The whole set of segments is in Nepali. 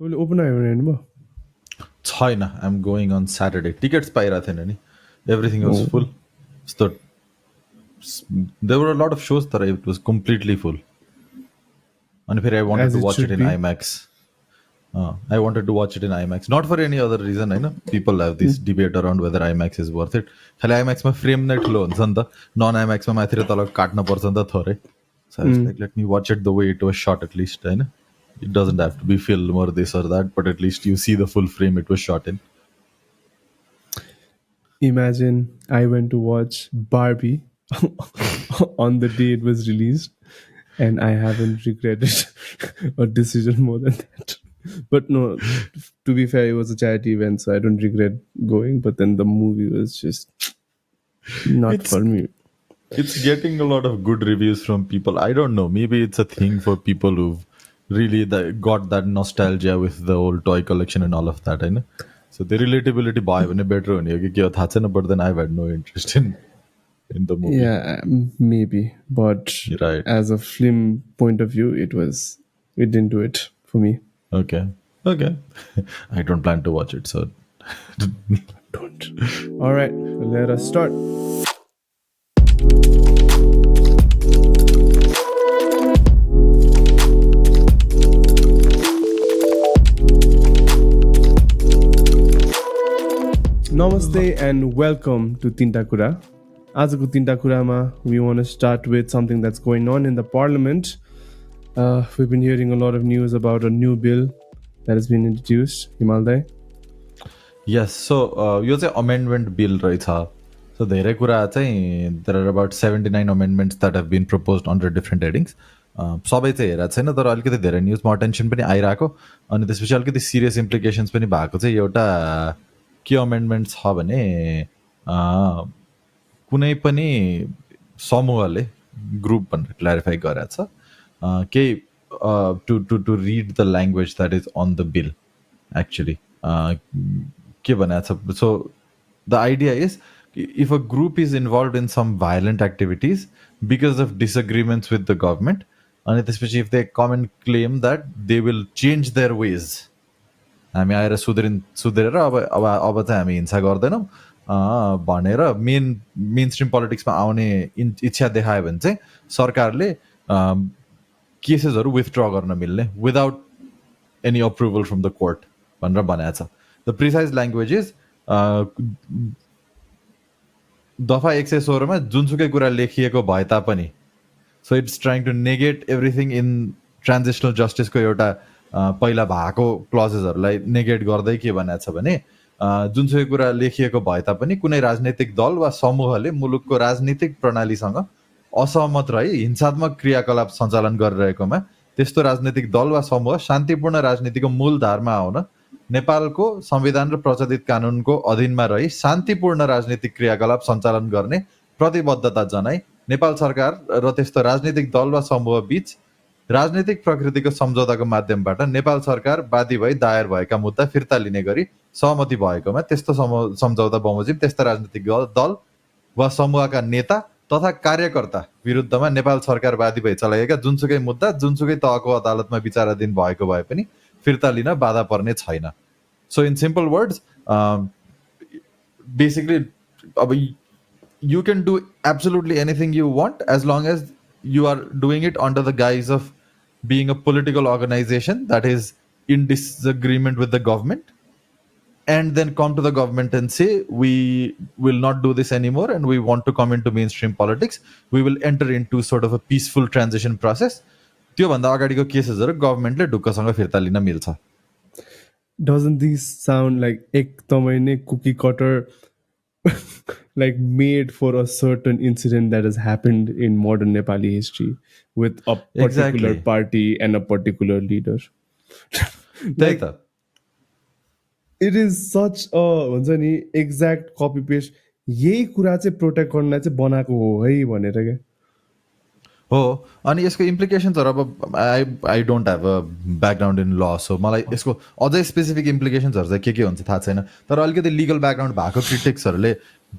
तपाईँले ओपन आयो हेर्नुभयो छैन I'm going on Saturday tickets पाइरहेको थिएन नि एभ्रिथिङ वाज फुल यस्तो there were a lot of shows तर इट वाज कम्प्लिटली फुल अनि फेरि I wanted as to it watch it should in be IMAX I wanted to watch it in IMAX not for any other reason होइन people have this debate around whether IMAX is worth it खालि आइम्याक्समा फ्रेम नै ठुलो हुन्छ नि त नन आइम्याक्समा माथि र तल काट्नुपर्छ नि त थोरै so I was like let me watch it the way it was shot at least होइन it doesn't have to be film or this or that, but at least you see the full frame it was shot in. Imagine I went to watch Barbie on the day it was released, and I haven't regretted a decision more than that. But no, to be fair, it was a charity event, so I don't regret going. But then the movie was just not It's for me. it's getting a lot of good reviews from people. I don't know. Maybe it's a thing for people who've really got that nostalgia with the old toy collection and all of that. I know. So the relatability buy when better on you. But then I've had no interest in the movie. Yeah, maybe. But Right. as a film point of view, it didn't do it for me. Okay. Okay. I don't plan to watch it. So Don't. All right, let us start. Namaste and welcome to Tinta Kura. Aajko Tinta Kurama, we want to start with something that's going on in the parliament. We've been hearing a lot of news about a new bill that has been introduced. Himalday. yes, so यो चाहिँ अमेन्डमेन्ट बिल रहेछ सो धेरै कुरा चाहिँ there are about 79 amendments that have been propose under different headings सबै चाहिँ हेरेको छैन तर अलिकति धेरै न्युजमा अटेन्सन पनि आइरहेको अनि त्यसपछि अलिकति सिरियस इम्प्लिकेसन्स पनि भएको चाहिँ एउटा के अमेन्डमेन्ट छ भने कुनै पनि समूहले ग्रुप भनेर क्ल्यारिफाई गरेको छ केही to to to read the language that is on the bill actually के भनेको छ so the idea is if a group is involved in some violent activities because of disagreements with the government and especially if they come and claim that they will change their ways हामी आएर सुध्रेर अब चाहिँ हामी हिंसा गर्दैनौँ भनेर मेन स्ट्रिम पोलिटिक्समा आउने इच्छा देखायो भने चाहिँ सरकारले केसेसहरू विथड्र गर्न मिल्ने without any approval from the court भनेर भनेको छ द प्रिसाइज ल्याङ्ग्वेज इज दफा 116 जुनसुकै कुरा लेखिएको भए तापनि so it's trying to negate everything in transitional जस्टिसको एउटा पहिला भएको क्लजेसहरूलाई नेगेट गर्दै के भनेको छ भने जुनसुकै कुरा लेखिएको भए तापनि कुनै राजनैतिक दल वा समूहले मुलुकको राजनीतिक प्रणालीसँग असहमत रही हिंसात्मक क्रियाकलाप सञ्चालन गरिरहेकोमा त्यस्तो राजनैतिक दल वा समूह शान्तिपूर्ण राजनीतिको मूलधारमा आउन नेपालको संविधान र प्रचलित कानुनको अधीनमा रही शान्तिपूर्ण राजनीतिक क्रियाकलाप सञ्चालन गर्ने प्रतिबद्धता जनाई नेपाल सरकार र त्यस्तो राजनीतिक दल वा समूह बीच राजनीतिक प्रकृतिको सम्झौताको माध्यमबाट नेपाल सरकार वादी भई दायर भएका मुद्दा फिर्ता लिने गरी सहमति भएकोमा त्यस्तो सम्झौता बमोजिम त्यस्ता राजनीतिक दल वा समूहका नेता तथा कार्यकर्ता विरुद्धमा नेपाल सरकार वादी भई चलाएका जुनसुकै मुद्दा जुनसुकै तहको अदालतमा विचाराधीन भएको भए पनि फिर्ता लिन बाधा पर्ने छैन so in simple words basically अब you can do absolutely anything you want as long as you are doing it under the guise of being a political organization that is in disagreement with the government and then come to the government and say we will not do this anymore and we want to come into mainstream politics we will enter into sort of a peaceful transition process त्योभन्दा अगाडिको केसेसहरू गभर्मेन्टले ढुक्कसँग फिर्ता लिन मिल्छ Doesn't this sound like एकदमै नै cookie cutter like made for a certain incident that has happened in modern Nepali history with a particular Exactly. party and a particular leader? त्यही त It is such a हुन्छ नि exact copy paste यही कुरा चाहिँ प्रोटेक्ट गर्न चाहिँ बनाएको हो है भनेर क्या हो अनि यसको इम्प्लिकेसन्सहरू अब I don't have a background in ल सो मलाई यसको अझै स्पेसिफिक इम्प्लिकेसन्सहरू चाहिँ के हुन्छ थाहा छैन तर अलिकति लिगल ब्याकग्राउन्ड भएको क्रिटिक्सहरूले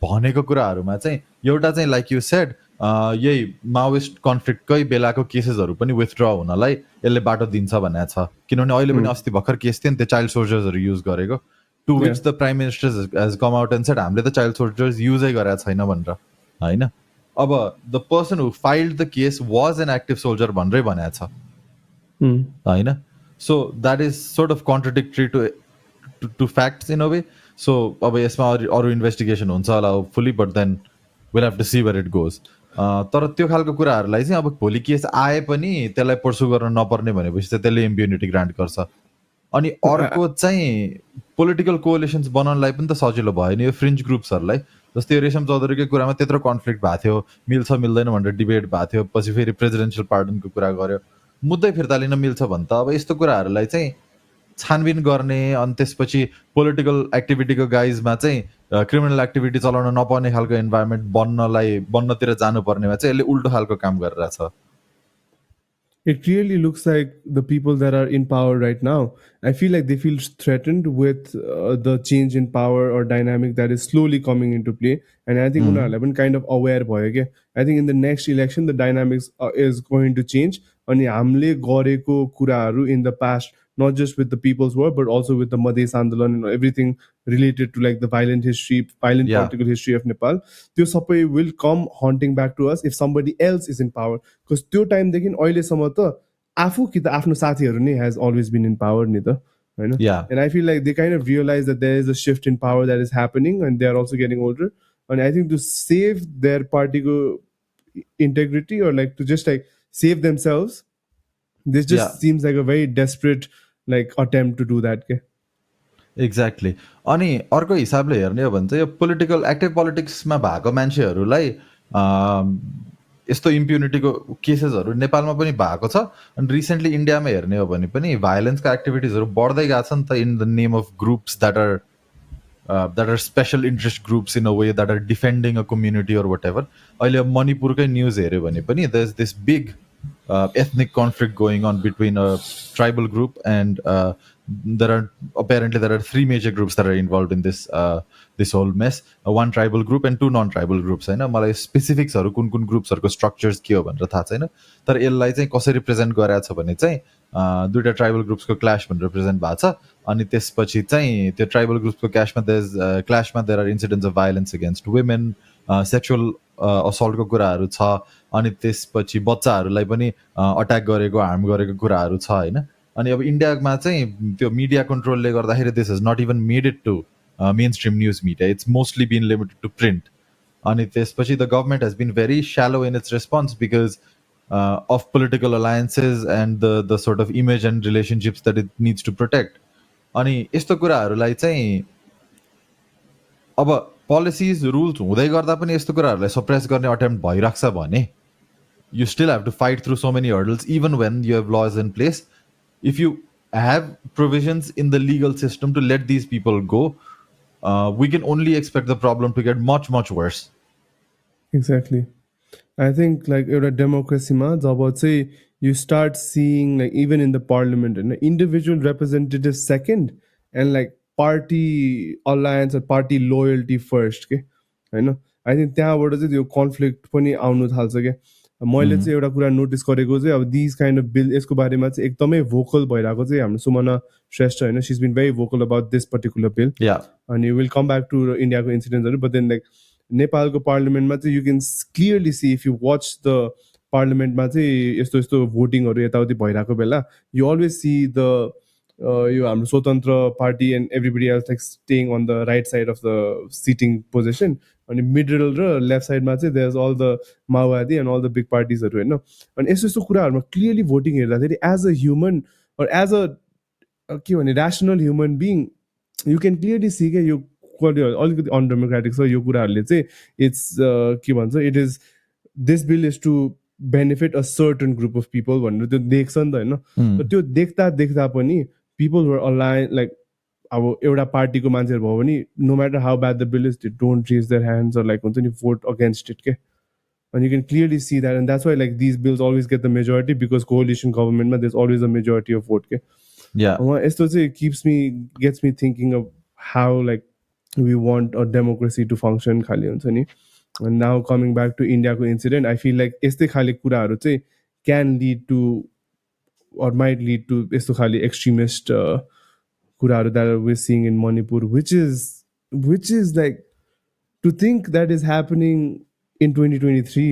भनेको कुराहरूमा चाहिँ एउटा चाहिँ लाइक यु सेड यही माओइस्ट कन्फ्लिक्टकै बेलाको केसेसहरू पनि विथड्र हुनलाई यसले बाटो दिन्छ भन्ने छ, किनभने अहिले पनि Hmm. अस्ति भर्खर केस थियो नि त्यो चाइल्ड सोल्जर्सहरू युज गरेको, to Yeah. Which the prime minister has come out and said हामीले त चाइल्ड सोल्जर्स युजै गरेको छैन भनेर होइन। अब the person who filed the case was an active soldier भनेरै भनेको छ Hmm. होइन। So that is sort of contradictory to facts in a way. So अब यसमा अरू इन्भेस्टिगेसन हुन्छ होला hopefully, but then will have to see where it goes. तर त्यो खालको कुराहरूलाई चाहिँ अब भोलि केस आए पनि त्यसलाई पर्सु गर्न नपर्ने भनेपछि चाहिँ त्यसले इम्प्युनिटी ग्रान्ट गर्छ। अनि अर्को चाहिँ पोलिटिकल कोअलिसन्स बनाउनलाई पनि त सजिलो भयो नि यो फ्रिन्ज ग्रुप्सहरूलाई। जस्तै यो रेशम चौधरीकै कुरामा त्यत्रो कन्फ्लिक्ट भएको थियो, मिल्छ मिल्दैन भनेर डिबेट भएको थियो, पछि फेरि प्रेसिडेन्सियल पार्डनको कुरा गर्यो, मुद्दै फिर्ता लिन मिल्छ भने त अब यस्तो कुराहरूलाई चाहिँ छानबिन गर्ने अनि त्यसपछि पोलिटिकल एक्टिभिटीको गाइजमा चाहिँ क्रिमिनल एक्टिभिटी चलाउन नपाउने खालको इन्भाइरोमेन्ट बन्नतिर जानुपर्नेमा चाहिँ यसले उल्टो खालको काम गरिरहेछ। It really looks like the people that are in power right now, I feel like they feel threatened with the change in power or dynamic that is slowly coming into play. And I think Mm. उनीहरूलाई पनि kind of aware भयो के। I think in the next election the dynamics is going to change. अनि हामीले गरेको कुराहरू in the past, not just with the People's War, but also with the Madhes Andolan and everything related to like the violent history, violent Yeah, political history of Nepal. त्यो सबै will come haunting back to us if somebody else is in power. Because त्यो टाइमदेखि अहिलेसम्म त आफू कि त आफ्नो साथीहरू नै has always been in power नि त होइन। yeah, and I feel like they kind of realize that there is a shift in power that is happening and they are also getting older. अनि I think to save their पार्टीको integrity or like to just like save themselves, this yeah. just seems like a very desperate like attempt to do that के। एक्ज्याक्टली। अनि अर्को हिसाबले हेर्ने हो भने चाहिँ यो पोलिटिकल एक्टिभ पोलिटिक्समा भएको मान्छेहरूलाई यस्तो इम्प्युनिटीको केसेसहरू नेपालमा पनि भएको छ। अनि रिसेन्टली इन्डियामा हेर्ने हो भने पनि भाइलेन्सका एक्टिभिटिजहरू बढ्दै गएको छ नि त, in the name of groups that are special interest groups in a way that are defending a community or whatever. अहिले मणिपुरकै न्युज हेऱ्यो भने पनि there is this big ethnic conflict going on between a tribal group and there are three major groups that are involved in this whole mess. One tribal group and two non-tribal groups होइन। मलाई स्पेसिफिक्सहरू कुन कुन ग्रुप्सहरूको स्ट्रक्चर्स के हो भनेर थाहा छैन, तर यसलाई चाहिँ कसरी रिप्रेजेन्ट गरेको छ भने चाहिँ दुईवटा ट्राइबल ग्रुप्सको क्ल्यास भनेर रिप्रेजेन्ट भएको छ। अनि त्यसपछि चाहिँ त्यो ट्राइबल ग्रुप्सको क्ल्यासमा there are incidents of violence against women, sexual असल्टको कुराहरू छ। अनि त्यसपछि बच्चाहरूलाई पनि अट्याक गरेको, हार्म गरेको कुराहरू छ होइन। अनि अब इन्डियामा चाहिँ त्यो मिडिया कन्ट्रोलले गर्दाखेरि this has not even made it to mainstream news media, it's mostly been limited to print. अनि त्यसपछि the government has been very shallow in its response because of political alliances and the sort of image and relationships that it needs to protect. अनि यस्तो कुराहरूलाई चाहिँ अब पोलिसिज रुल्स हुँदै गर्दा पनि यस्तो कुराहरूलाई सप्रेस गर्ने अटेम्प्ट भइरहेको छ भने you still have to fight through so many hurdles even when you have laws in place. If you have provisions in the legal system to let these people go, we can only expect the problem to get much, much worse. Exactly. I think like एउटा डेमोक्रेसीमा जब चाहिँ you start seeing like even in the parliament and individual representatives second and like party alliance or party loyalty first के होइन। आई थिङ्क त्यहाँबाट चाहिँ त्यो कन्फ्लिक्ट पनि आउनु थाल्छ क्या। मैले चाहिँ एउटा कुरा नोटिस गरेको चाहिँ अब दिस काइन्ड अफ बिल यसको बारेमा चाहिँ एकदमै भोकल भइरहेको चाहिँ हाम्रो सुमना श्रेष्ठ होइन। She has been very vocal about this particular bill. Yeah, अनि विल कम ब्याक टु इन्डियाको इन्सिडेन्ट्सहरू, बट देन लाइक नेपालको पार्लियामेन्टमा चाहिँ you can clearly see if you watch the पार्लियामेन्टमा चाहिँ यस्तो यस्तो भोटिङहरू यताउति भइरहेको बेला यु अलवेज सी द यो हाम्रो स्वतन्त्र party and everybody else like staying on the right side of the sitting position. अनि मिडल र लेफ्ट साइडमा चाहिँ देयर इज अल द माओवादी एन्ड अल द बिग पार्टिजहरू होइन। अनि यस्तो यस्तो कुराहरूमा क्लियरली भोटिङ हेर्दाखेरि as a human as a के भने rational human being you can clearly see क्या यो अलिकति अनडेमोक्रेटिक छ यो कुराहरूले चाहिँ। इट्स के भन्छ it is this bill is to benefit a certain group of people भनेर त्यो देख्छ नि त होइन। तर त्यो देख्दा देख्दा पनि पिपल वर अलाइन लाइक अब एउटा पार्टीको मान्छेहरू भयो भने no matter how bad the bill is they don't raise their hands or like हुन्छ नि भोट अगेन्स्ट इट के। And you can clearly see that, and that's why like these bills always get the majority because coalition government, there's always a majority of vote. Okay? yeah, It gets me thinking of how like we want a democracy to function. खाली हुन्छ नि। And now coming back to इन्डियाको इन्सिडेन्ट आई फिल लाइक यस्तै खाले कुराहरू चाहिँ can lead to or might lead to यस्तो खाले extremist कुराहरू that we're seeing in Manipur, which is like to think that is happening in 2023.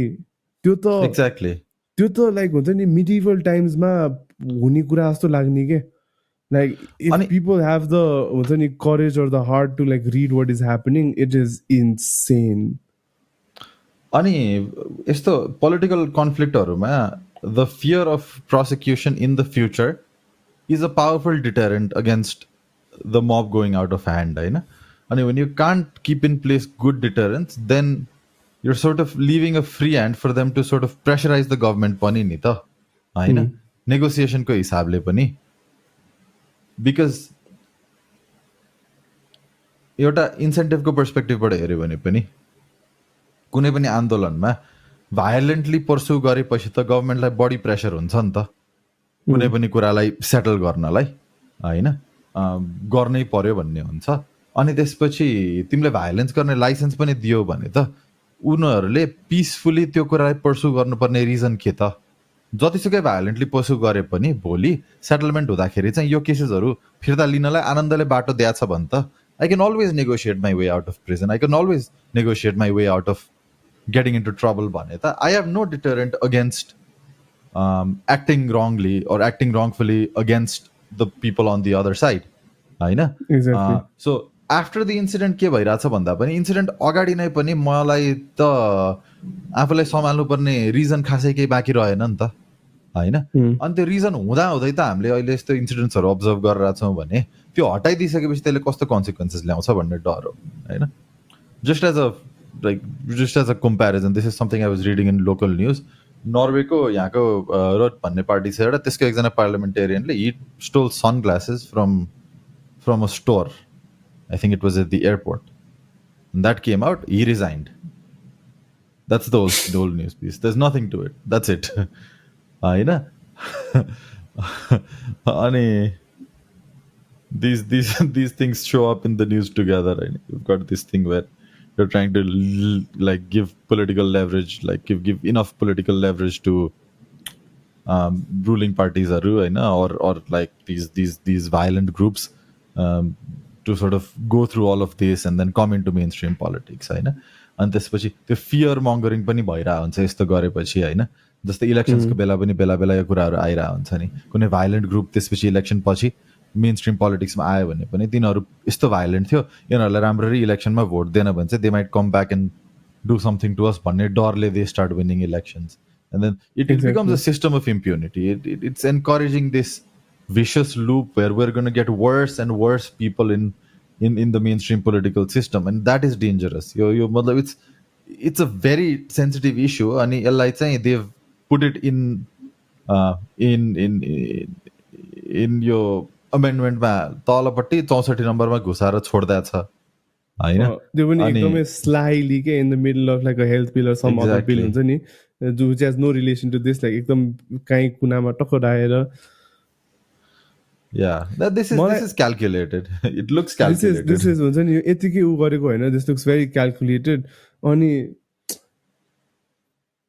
त्यो त एक्ज्याक्टली त्यो त लाइक हुन्छ नि मिडिभल टाइम्समा हुने कुरा जस्तो लाग्ने के like if अनि people have the हुन्छ नि courage or the heart to like read what is happening, it is insane. अनि यस्तो पोलिटिकल कन्फ्लिक्टहरूमा the fear of prosecution in the future is a powerful deterrent against the mob going out of hand होइन अनि when you can't keep in place good deterrence then you're sort of leaving a free hand for them to sort of pressurize the government पनि नि त होइन नेगोसिएसनको हिसाबले पनि बिकज एउटा इन्सेन्टिभको पर्सपेक्टिभबाट हेऱ्यो भने पनि कुनै पनि आन्दोलनमा भायोलेन्टली पर्स्यु गरेपछि त गभर्मेन्टलाई बढी प्रेसर हुन्छ नि त कुनै पनि कुरालाई सेटल गर्नलाई होइन गर्नै पर्यो भन्ने हुन्छ अनि त्यसपछि तिमीले भायोलेन्स गर्ने लाइसेन्स पनि दियो भने त उनीहरूले पिसफुली त्यो कुरालाई पर्स्यु गर्नुपर्ने रिजन के त जतिसुकै भायोलेन्टली पर्स्यु गरे पनि भोलि सेटलमेन्ट हुँदाखेरि चाहिँ यो केसेसहरू फिर्ता लिनलाई आनन्दले बाटो दिएछ भने त I can always negotiate my way out of prison I can always negotiate my way out of getting into trouble भने त I have no deterrent against acting wrongly or acting wrongfully against the people on the other side होइन Exactly. So after the incident के भइरहेछ भन्दा पनि इन्सिडेन्ट अगाडि नै पनि मलाई त आफूलाई सम्हाल्नुपर्ने रिजन खासै केही बाँकी रहेन नि त होइन अनि त्यो रिजन हुँदाहुँदै त हामीले अहिले यस्तो इन्सिडेन्ट्सहरू अब्जर्भ गरिरहेको छौँ भने त्यो हटाइदिइसकेपछि त्यसले कस्तो कन्सिक्वेन्सेस ल्याउँछ भन्ने डर हो होइन just as a comparison this is something I was reading in local news नर्वेको यहाँको रोड भन्ने पार्टी छ एउटा त्यसको एकजना पार्लिमेन्टेरियनले he stole sunglasses from a store I think it was at the airport. And that came out, he resigned. That's the old news piece. There's nothing to it. That's it. होइन अनि these things show up in the news together. Right? You've got this thing where you're trying to like give political leverage, like give enough political leverage to ruling parties or like these violent groups to sort of go through all of this and then come into mainstream politics होइन अनि त्यसपछि त्यो फियर मङ्गरिङ पनि भइरहेको हुन्छ यस्तो गरेपछि होइन जस्तै इलेक्सन्सको बेला पनि बेला बेला यो कुराहरू आइरहेको हुन्छ नि कुनै भाइलेन्ट ग्रुप त्यसपछि इलेक्सन पछि मेन स्ट्रिम पोलिटिक्समा आयो भने पनि तिनीहरू यस्तो भाइलेन्ट थियो यिनीहरूलाई राम्ररी इलेक्सनमा भोट दिएन भने चाहिँ they might come back and do something to us भन्ने डरले they start winning elections and then it becomes a system of impunity it's encouraging this vicious loop where we're going to get worse and worse people in the mainstream political system and that is dangerous it's a very sensitive issue and they've put it in your amendment मा तलपट्टि 64 नम्बरमा घुसाएर छोड्दा छ हैन त्यो पनि एकदमै स्लाइली के in the middle of like a health bill or some other bill हुन्छ नि जो has no relation to this like एकदम काहीँ कुनामा टक्क राखेर Yeah, this is calculated. It looks calculated. This is हुन्छ नि यतिकै उ गरेको हैन दिस लुक्स भेरी क्याल्कुलेटेड अनि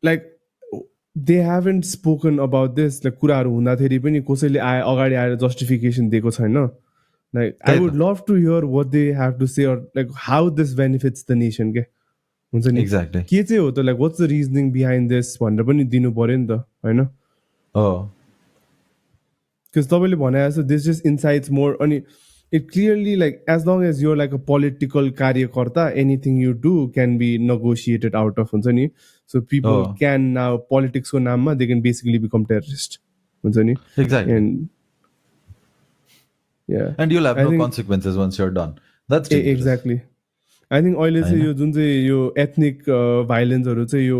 like they haven't spoken about this like कुराहरू हुँदाखेरि पनि कसैले अगाडि आएर जस्टिफिकेसन दिएको छैन like I would love to hear what they have to say like how this benefits the nation के हुन्छ नि एक्ज्याक्टली के चाहिँ हो त like what's the reasoning behind this भनेर पनि दिनु पर्यो नि त होइन because तपाईँले भने जस्तो दिस जस्ट इन्साइट्स मोर अनि it clearly like as long as you're like a political karyakarta anything you do can be negotiated out of huncha ni so people can now politics ko naam ma they can basically become terrorist huncha ni exactly and yeah and you'll have no consequences once you're done that's dangerous. Exactly I think अहिले चाहिँ यो जुन चाहिँ यो एथनिक भाइलेन्सहरू चाहिँ यो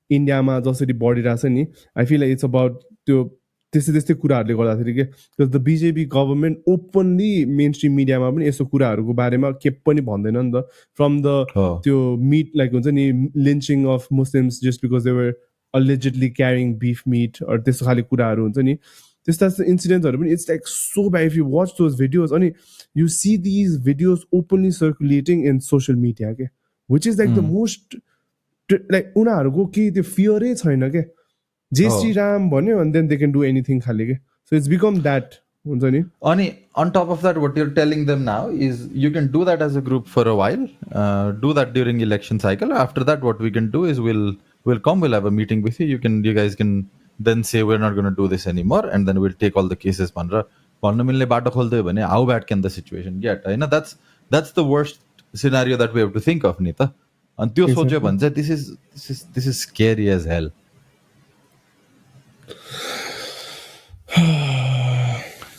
इन्डियामा जसरी बढिरहेछ नि I feel like it's about त्यो त्यस्तै कुराहरूले गर्दाखेरि के because the BJP government openly mainstream मिडियामा पनि यस्तो कुराहरूको बारेमा के पनि भन्दैन नि त फ्रम द त्यो मिट लाइक हुन्छ नि lynching of Muslims just because they were allegedly carrying beef meat or त्यस्तो खाले कुराहरू हुन्छ नि त्यस्ता इन्सिडेन्ट्सहरू पनि it's like so bad if you watch those videos अनि you see these videos openly circulating in social media के which is like the most like उनीहरूको केही त्यो फियरै छैन क्या जय हो श्री राम भन्यो अनि then they can do anything खाले के सो इट्स बिकम द्याट हुन्छ नि अनि on top of that, what you're telling them now is you can do that as a group for a while, do that during election cycle. After that, what we can do is we'll come, we'll have a meeting with you. You guys can then say we're not going to do this anymore, and then we'll take all the cases. भनेर भन्न मिल्ने बाटो खोल्दै हो भने how bad can the situation get? होइन, that's the worst scenario that we have to think of नि त. अनि त्यो सोच्यो एक्ज्याक्टली भने चाहिँ this is scary as hell.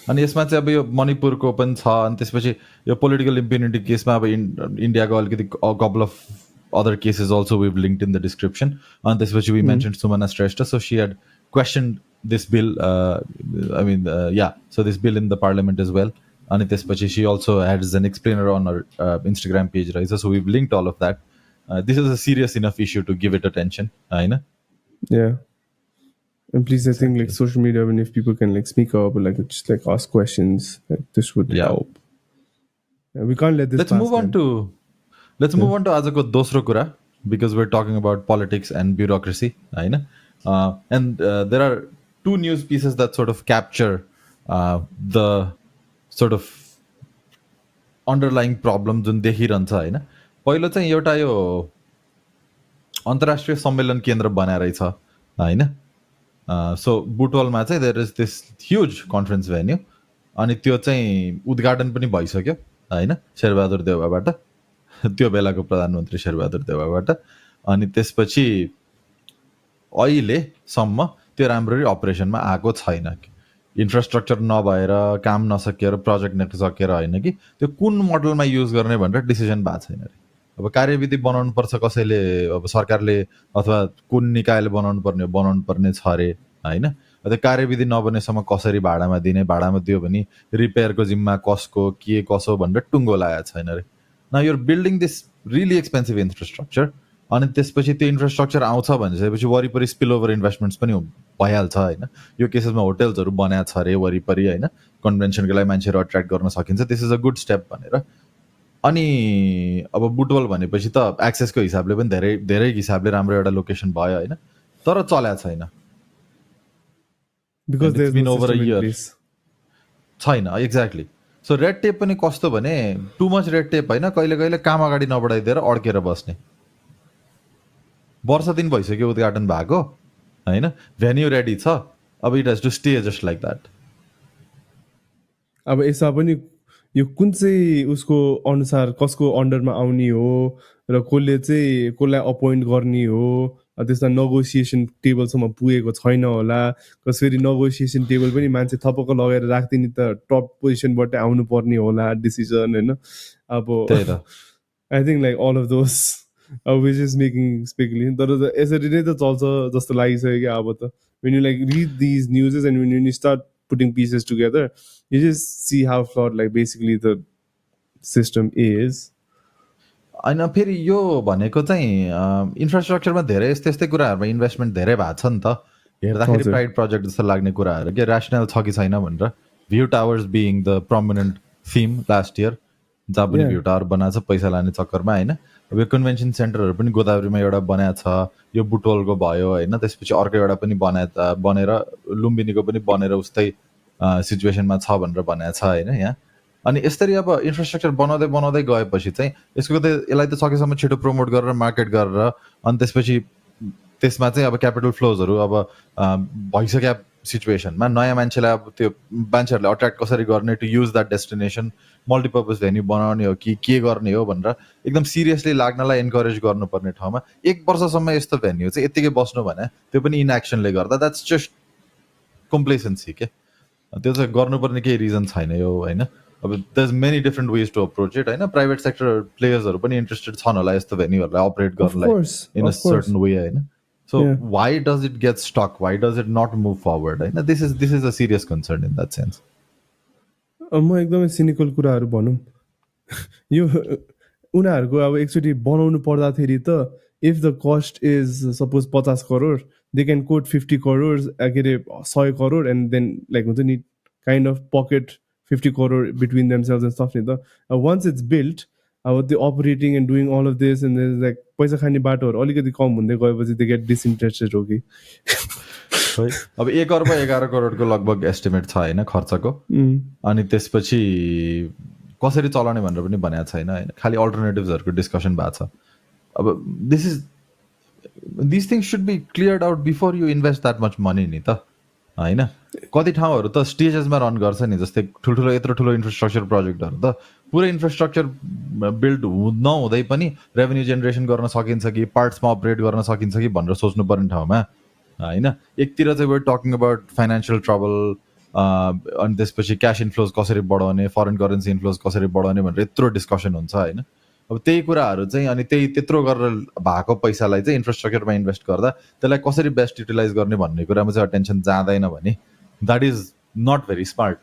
अनि यसमा चाहिँ अब यो मणिपुरको पनि छ अनि त्यसपछि यो पोलिटिकल इम्प्युनिटी केसमा अब इन्डियाको अलिकति couple of other cases also we linked in the description अनि त्यसपछि we mention Sumana Shrestha so she had question this bill I mean yeah so this bill in the parliament as well अनि त्यसपछि she also had an explainer on Instagram page रहेछ so we linked all of that this is a serious enough issue to give it attention होइन yeah And please, I think like Exactly. social media, when if people can like speak up or like just like ask questions, like, this would Yeah. help. Yeah, we can't let this Let's pass. move on Man. to move on to आजको दोस्रो कुरा because we're talking about politics and bureaucracy होइन and there are two news pieces that sort of capture the sort of underlying problem जुन देखिरहन्छ होइन पहिलो चाहिँ एउटा यो अन्तर्राष्ट्रिय सम्मेलन केन्द्र बनाएर छ होइन सो बुटवलमा चाहिँ there is this huge conference venue अनि त्यो चाहिँ उद्घाटन पनि भइसक्यो होइन शेरबहादुर देउवाबाट त्यो बेलाको प्रधानमन्त्री शेरबहादुर देउवाबाट अनि त्यसपछि अहिलेसम्म त्यो राम्ररी अपरेसनमा आएको छैन इन्फ्रास्ट्रक्चर नभएर काम नसकेर प्रोजेक्ट नसकेर होइन कि त्यो कुन मोडलमा युज गर्ने भनेर डिसिजन भएको छैन अरे अब कार्यविधि बनाउनु पर्छ कसैले अब सरकारले अथवा कुन निकायले बनाउनु पर्ने छ अरे होइन त्यो कार्यविधि नबनेसम्म कसरी भाडामा दिने भाडामा दियो भने रिपेयरको जिम्मा कसको के कसो भनेर टुङ्गो लागेको छैन अरे न you're building this really expensive infrastructure अनि त्यसपछि त्यो इन्फ्रास्ट्रक्चर आउँछ भनिसकेपछि वरिपरि स्पिल ओभर इन्भेस्टमेन्ट्स पनि भइहाल्छ होइन यो केसेसमा होटेल्सहरू बनाएको छ अरे वरिपरि होइन कन्भेन्सनको लागि मान्छेहरू अट्र्याक्ट गर्न सकिन्छ this is a good step भनेर अनि अब बुटवल भनेपछि त एक्सेसको हिसाबले पनि धेरै धेरै हिसाबले राम्रो एउटा लोकेसन भयो होइन तर चलेको छैन because there's been no over a system in year. place. छैन एक्ज्याक्टली सो रेड टेप पनि कस्तो भने टु मच रेड टेप होइन कहिले कहिले काम अगाडि नबढाइदिएर अड्केर बस्ने वर्ष दिन भइसक्यो उद्घाटन भएको होइन भेन्यू रेडी छ अब it has to stay just like that अब यसमा पनि यो कुन चाहिँ उसको अनुसार कसको अन्डरमा आउने हो र कसले चाहिँ कसलाई अपोइन्ट गर्ने हो त्यसमा नेगोसिएसन टेबलसम्म पुगेको छैन होला कसरी नेगोसिएसन टेबल पनि मान्छे थपक्क लगाएर राख्दैन त टप पोजिसनबाट आउनु पर्ने होला डिसिजन होइन अब त्यही त I think like all of those अब विच इज मेकिङ स्पेकुलेसन तर यसरी नै त चल्छ जस्तो लागिसक्यो क्या अब त when you like read these newses and when you start putting pieces together you just see how flawed like basically the system is होइन फेरि यो भनेको चाहिँ इन्फ्रास्ट्रक्चरमा धेरै यस्तै यस्तै कुराहरूमा इन्भेस्टमेन्ट धेरै भएको छ नि त हेर्दाखेरि हजुर। प्राइड प्रोजेक्ट जस्तो लाग्ने कुराहरू के ऱ्यासनल छ कि छैन भनेर view towers being the prominent theme last year जहाँ पनि Yeah. भ्यू टावर बनाएको छ पैसा लाने चक्करमा होइन अब यो कन्भेन्सन सेन्टरहरू पनि गोदावरीमा एउटा बनाएको छ यो बुटवलको भयो होइन त्यसपछि अर्को एउटा पनि बनेर लुम्बिनीको पनि बनेर उस्तै सिचुएसनमा छ भनेर भनेको छ होइन यहाँ अनि यसरी अब इन्फ्रास्ट्रक्चर बनाउँदै बनाउँदै गएपछि चाहिँ यसको त यसलाई त सकेसम्म छिटो प्रमोट गरेर मार्केट गरेर अनि त्यसपछि त्यसमा चाहिँ अब क्यापिटल फ्लोजहरू अब भइसक्यो सिचुएसनमा नयाँ मान्छेलाई अब त्यो मान्छेहरूले अट्र्याक्ट कसरी गर्ने to use that destination multipurpose venue बनाउने हो कि के गर्ने हो भनेर एकदम सिरियसली लाग्नलाई इन्करेज गर्नुपर्ने ठाउँमा एक वर्षसम्म यस्तो भेन्यू चाहिँ यत्तिकै बस्नु भने त्यो पनि इनएक्सनले गर्दा द्याट्स जस्ट कम्प्लेसेन्सी के त्यो चाहिँ गर्नुपर्ने केही रिजन छैन यो होइन अब there many different ways to approach it होइन प्राइभेट सेक्टर प्लेयर्सहरू पनि इन्ट्रेस्टेड छन् होला यस्तो भेन्यूहरूलाई अपरेट गर्नलाई course, in a of course. Certain way होइन so Yeah. Why does it get stuck why does it not move forward होइन this is a serious concern in that sense म एकदमै सिनिकल कुराहरू भनौँ यो उनीहरूको अब एकचोटि बनाउनु पर्दाखेरि त if the cost is suppose 50 crore they can quote 50 crore के अरे 100 करोड एन्ड देन लाइक हुन्छ नि kind of pocket 50 crore between themselves and stuff नि त वन्स इट्स बिल्ट अब त्यो operating and doing all of this and like पैसा खाने बाटोहरू अलिकति कम हुँदै गएपछि दे गेट डिसइन्ट्रेस्टेड हो कि है अब 1 अर्ब 11 करोडको लगभग एस्टिमेट छ होइन खर्चको अनि त्यसपछि कसरी चलाउने भनेर पनि भनेको छैन होइन खालि अल्टरनेटिभ्सहरूको डिस्कसन भएको छ अब this things should be cleared out before you invest that much money नि त होइन कति ठाउँहरू त स्टेजेसमा रन गर्छ नि जस्तै ठुल्ठुलो यत्रो ठुलो इन्फ्रास्ट्रक्चर प्रोजेक्टहरू त पुरै इन्फ्रास्ट्रक्चर बिल्ड नहुँदै पनि रेभेन्यू जेनेरेसन गर्न सकिन्छ कि पार्ट्समा अपग्रेड गर्न सकिन्छ कि भनेर सोच्नुपर्ने ठाउँमा होइन एकतिर चाहिँ where talking about financial trouble अनि त्यसपछि क्यास इन्फ्लोज कसरी बढाउने फरेन करेन्सी इन्फ्लोज कसरी बढाउने भनेर यत्रो डिस्कसन हुन्छ होइन अब त्यही कुराहरू चाहिँ अनि त्यही त्यत्रो गरेर भएको पैसालाई चाहिँ इन्फ्रास्ट्रक्चरमा इन्भेस्ट गर्दा त्यसलाई कसरी बेस्ट युटिलाइज गर्ने भन्ने कुरामा चाहिँ अटेन्सन जाँदैन भने that is not very smart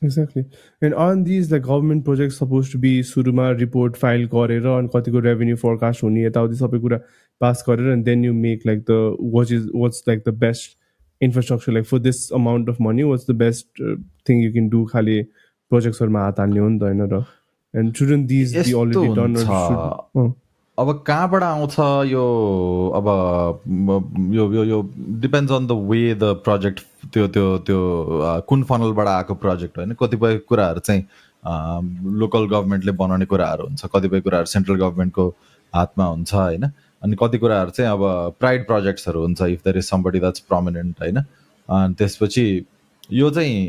Exactly. And on these like government projects supposed to be सुरुमा रिपोर्ट फाइल गरेर अनि कतिको रेभेन्यू फोरकास्ट हुने यताउति सबै कुरा पास गरेर and then you make like the what's like the best infrastructure like for this amount of money what's the best thing you can do खालि प्रोजेक्ट्सहरुमा हात हाल्ने हो नि त हैन र and shouldn't these be already done or should अब कहाँबाट आउँछ यो अब यो depends on the way the project त्यो त्यो त्यो कुन फनलबाट आएको प्रोजेक्ट होइन कतिपय कुराहरू चाहिँ लोकल गभर्मेन्टले बनाउने कुराहरू हुन्छ कतिपय कुराहरू सेन्ट्रल गभर्मेन्टको हातमा हुन्छ होइन अनि कति कुराहरू चाहिँ अब प्राइड प्रोजेक्ट्सहरू हुन्छ if there is somebody that's prominent होइन अनि त्यसपछि यो चाहिँ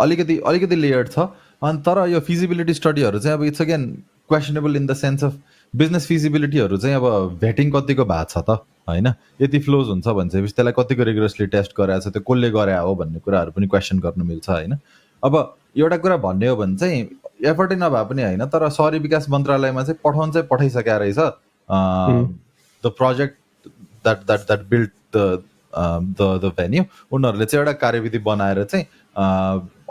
अलिकति लेयर्ड छ अनि तर यो फिजिबिलिटी स्टडीहरू चाहिँ अब it's again questionable in the sense of business फिजिबिलिटीहरू चाहिँ अब भेटिङ कतिको भएको छ त होइन यति फ्लोज हुन्छ भन्छ त्यसलाई कतिको रिगरसली टेस्ट गराएको छ त्यो कसले गरे हो भन्ने कुराहरू पनि क्वेसन गर्न मिल्छ होइन अब एउटा कुरा भन्ने हो भने चाहिँ एफर्टै नभए पनि होइन तर सहरी विकास मन्त्रालयमा चाहिँ पठाउन चाहिँ पठाइसकेको रहेछ the project that build the venue उनीहरूले चाहिँ एउटा कार्यविधि बनाएर चाहिँ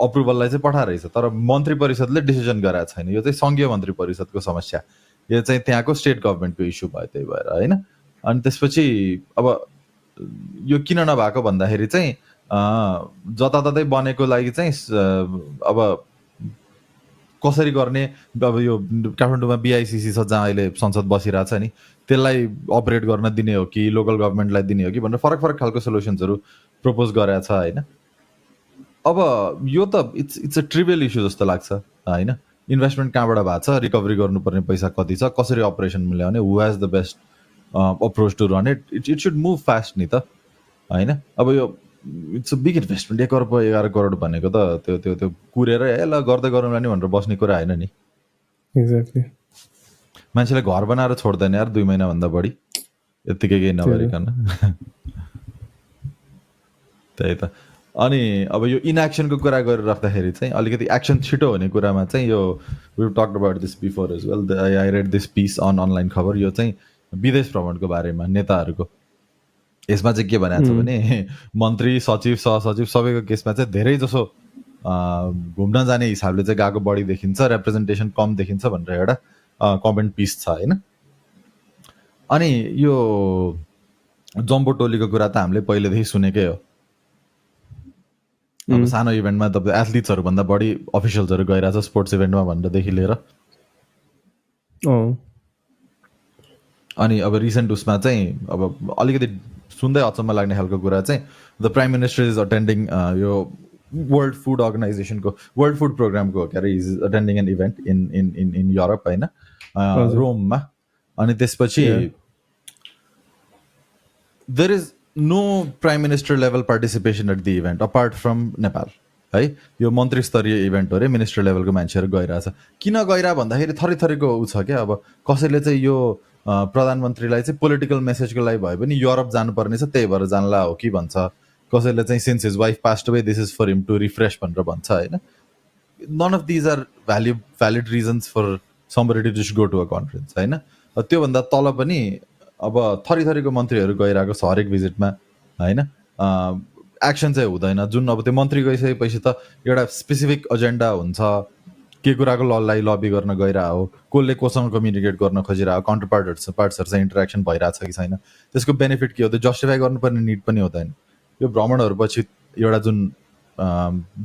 अप्रुभललाई चाहिँ पठाएर रहेछ तर मन्त्री परिषदले डिसिजन गराएको छैन यो चाहिँ सङ्घीय मन्त्री परिषदको समस्या यो चाहिँ त्यहाँको स्टेट गभर्मेन्टको इस्यु भयो त्यही भएर होइन अनि त्यसपछि अब यो किन नभएको भन्दाखेरि चाहिँ जताततै बनेको लागि चाहिँ अब कसरी गर्ने अब यो काठमाडौँमा बिआइसिसी छ जहाँ अहिले संसद बसिरहेको छ नि त्यसलाई अपरेट गर्न दिने हो कि लोकल गभर्मेन्टलाई दिने हो कि भनेर फरक फरक खालको सोल्युसन्सहरू प्रपोज गरेको छ होइन अब यो त इट्स अ ट्रिभियल इस्यु जस्तो लाग्छ होइन इन्भेस्टमेन्ट कहाँबाट भएको छ रिकभरी गर्नुपर्ने पैसा कति छ कसरी अपरेसन ल्याउने who has the best approach to run it should move fast नि त होइन अब यो इट्स अ बिग इन्भेस्टमेन्ट 1 अर्ब 11 करोड भनेको त त्यो त्यो त्यो कुरेर ल गर्दै गरौँला नि भनेर बस्ने कुरा होइन नि एक्ज्याक्टली मान्छेले घर बनाएर छोड्दैन यार 2 महिनाभन्दा बढी यत्तिकै केही नगरिकन त्यही त अनि अब यो इनएक्सनको कुरा गरिराख्दाखेरि चाहिँ अलिकति एक्सन छिटो हुने कुरामा चाहिँ यो we talked about this before as well I read this piece online खबर यो चाहिँ विदेश भ्रमणको बारेमा नेताहरूको यसमा चाहिँ के भनेको छ भने मन्त्री सचिव सहसचिव सबैको केसमा चाहिँ धेरै जसो घुम्न जाने हिसाबले चाहिँ गएको बढी देखिन्छ रिप्रेजेन्टेसन कम देखिन्छ भनेर एउटा कमेन्ट पिस छ होइन अनि यो जम्बो टोलीको कुरा त हामीले पहिलेदेखि सुनेकै हो अब सानो इभेन्टमा तपाईँ एथलिट्सहरूभन्दा बढी अफिसियल्सहरू गइरहेछ स्पोर्ट्स इभेन्टमा भनेरदेखि लिएर अनि अब रिसेन्ट उसमा चाहिँ अब अलिकति सुन्दै अचम्म लाग्ने खालको कुरा चाहिँ the prime minister is attending यो वर्ल्ड फुड अर्गनाइजेसनको वर्ल्ड फुड प्रोग्रामको के अरे is attending an event in in in in Europe होइन रोममा अनि त्यसपछि there is no prime minister level participation at the event apart from Nepal है यो मन्त्री स्तरीय इभेन्ट हो रे मिनिस्टर लेभलको मान्छेहरू गइरहेछ किन गइरह भन्दाखेरि थरी थरीको ऊ छ क्या अब कसैले चाहिँ यो प्रधानमन्त्रीलाई चाहिँ पोलिटिकल मेसेजको लागि भए पनि युरोप जानुपर्ने छ त्यही भएर जानला हो कि भन्छ कसैले चाहिँ since his wife passed away this is for him to refresh भनेर भन्छ होइन none of these are valid reasons for somebody to just go to a conference होइन त्योभन्दा तल पनि अब थरी थरीको मन्त्रीहरू गइरहेको छ हरेक भिजिटमा होइन एक्सन चाहिँ हुँदैन जुन अब त्यो मन्त्री गइसकेपछि त एउटा स्पेसिफिक एजेन्डा हुन्छ के कुराको ललाई लबी गर्न गइरहेको हो कसले कोसँग कम्युनिकेट गर्न खोजिरहेको काउन्टर पार्ट्सहरूसँग इन्टरेक्सन भइरहेछ कि छैन त्यसको बेनिफिट के हो त्यो जस्टिफाई गर्नुपर्ने निड पनि हुँदैन यो भ्रमणहरू पछि एउटा जुन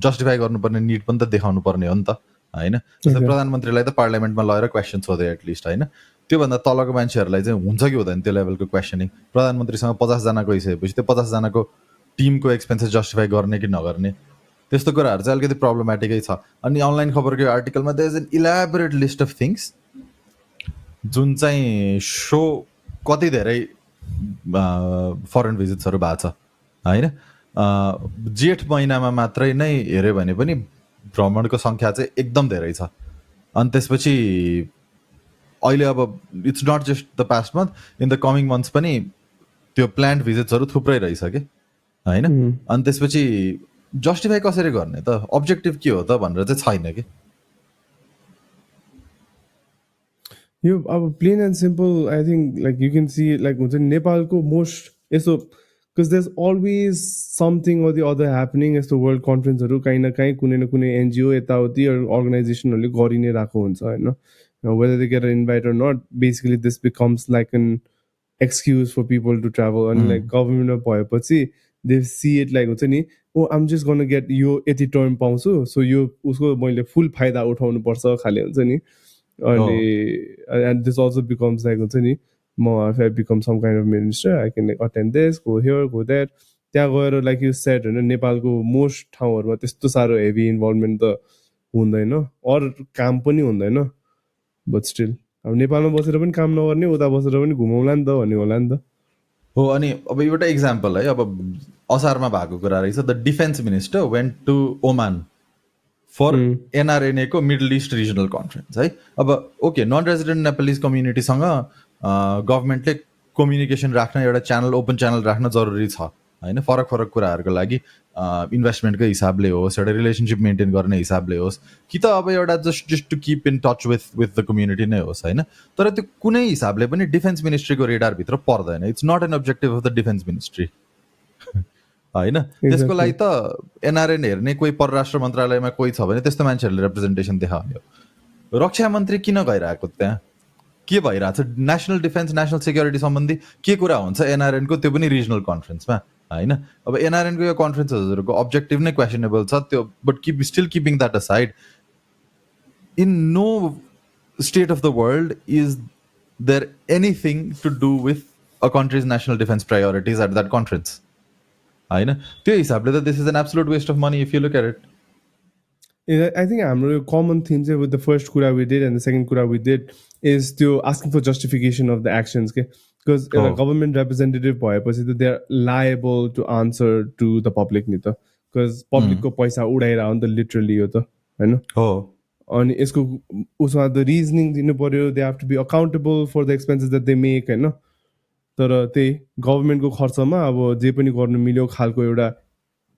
जस्टिफाई गर्नुपर्ने निड पनि त देखाउनु पर्ने हो नि त होइन। जस्तै Okay. प्रधानमन्त्रीलाई त पार्लियामेन्टमा लगेर क्वेसन सोधे एटलिस्ट होइन। त्योभन्दा तलको मान्छेहरूलाई चाहिँ हुन्छ कि हुँदैन त्यो लेभलको क्वेसनिङ। प्रधानमन्त्रीसँग 50जना गइसकेपछि त्यो 50जनाको टिमको एक्सपेन्सेस जस्टिफाई गर्ने कि नगर्ने, त्यस्तो कुराहरू चाहिँ अलिकति प्रब्लमेटिकै छ। अनि अनलाइन खबरको आर्टिकलमा there is an elaborate list of things जुन चाहिँ सो कति धेरै फरेन भिजिट्सहरू भएको छ होइन। जेठ महिनामा मात्रै नै हेऱ्यो भने पनि भ्रमणको सङ्ख्या चाहिँ एकदम धेरै छ। अनि त्यसपछि अहिले अब it's not just the past month, in the coming months पनि त्यो प्लान्ड भिजिट्सहरू थुप्रै रहेछ कि होइन। अनि त्यसपछि जस्टिफाई कसरी गर्ने त, अब्जेक्टिभ के हो त भनेर चाहिँ छैन कि। यो अब plain and simple, I think like you can see like हुन्छ नि नेपालको मोस्ट यस्तो, because there's always something or the other happening यस्तो वर्ल्ड कन्फरेन्सहरू काहीँ न काहीँ कुनै न कुनै एनजिओ यताउति अर्गनाइजेसनहरूले गरि नै रहेको हुन्छ होइन। whether they get an invite or not, basically this becomes like an excuse for people to travel. And like government भएपछि they see it like हुन्छ नि, oh I'm just gonna get यो यति टर्म पाउँछु सो यो उसको मैले फुल फाइदा उठाउनु पर्छ खाले हुन्छ नि। अनि and this also becomes like हुन्छ नि, म if I become some kind of minister I can like attend this, go here, go there। त्यहाँ गएर like you said होइन नेपालको मोस्ट ठाउँहरूमा त्यस्तो साह्रो हेभी इन्भल्भमेन्ट त हुँदैन अर काम पनि हुँदैन। बट स्टिल अब नेपालमा बसेर पनि काम नगर्ने उता बसेर पनि घुमाउला नि त भन्ने होला नि त। हो। अनि अब एउटा इक्जाम्पल है, अब असारमा भएको कुरा रहेछ, the defence minister went to Oman for NRNA को मिडल इस्ट रिजनल कन्फरेन्स है। अब ओके, नन रेजिडेन्ट नेपालिज कम्युनिटीसँग गभर्मेन्टले कम्युनिकेसन राख्न एउटा च्यानल, ओपन च्यानल राख्न जरुरी छ होइन। फरक फरक कुराहरूको लागि इन्भेस्टमेन्टकै हिसाबले होस्, एउटा रिलेसनसिप मेन्टेन गर्ने हिसाबले होस्, कि त अब एउटा just to keep in touch with the community नै होस् होइन। तर त्यो कुनै हिसाबले पनि डिफेन्स मिनिस्ट्रीको रेडारभित्र पर्दैन। It's not an objective of the defence ministry होइन। त्यसको लागि त एनआरएन हेर्ने कोही परराष्ट्र मन्त्रालयमा कोही छ भने त्यस्तो मान्छेहरूले रिप्रेजेन्टेसन देखायो। रक्षा मन्त्री किन गइरहेको त्यहाँ, के भइरहेछ, नेसनल डिफेन्स नेसनल सेक्युरिटी सम्बन्धी के कुरा हुन्छ एनआरएनको, त्यो पनि रिजनल कन्फरेन्समा होइन। अब एनआरएनको यो कन्फरेन्सहरूको अब्जेक्टिभ नै क्वेसनेबल छ त्यो, but still keeping that aside, in no state of the world is there anything to do with a country's national defence priorities at that conference होइन। त्यो हिसाबले त this is an absolute waste of money if you look at it. I think हाम्रो common theme चाहिँ with the first Kura we did and the second Kura we did is to asking for justification of the actions के, because एउटा government representative भएपछि त they are liable to answer to the public नि त, because public को पैसा उडाइरह नि त literally हो त होइन। हो। अनि यसको उसमा the reasoning दिनु पर्यो, they have to be accountable for the expenses that they make होइन। तर त्यही गभर्मेन्टको खर्चमा अब जे पनि गर्नु मिल्यो खालको एउटा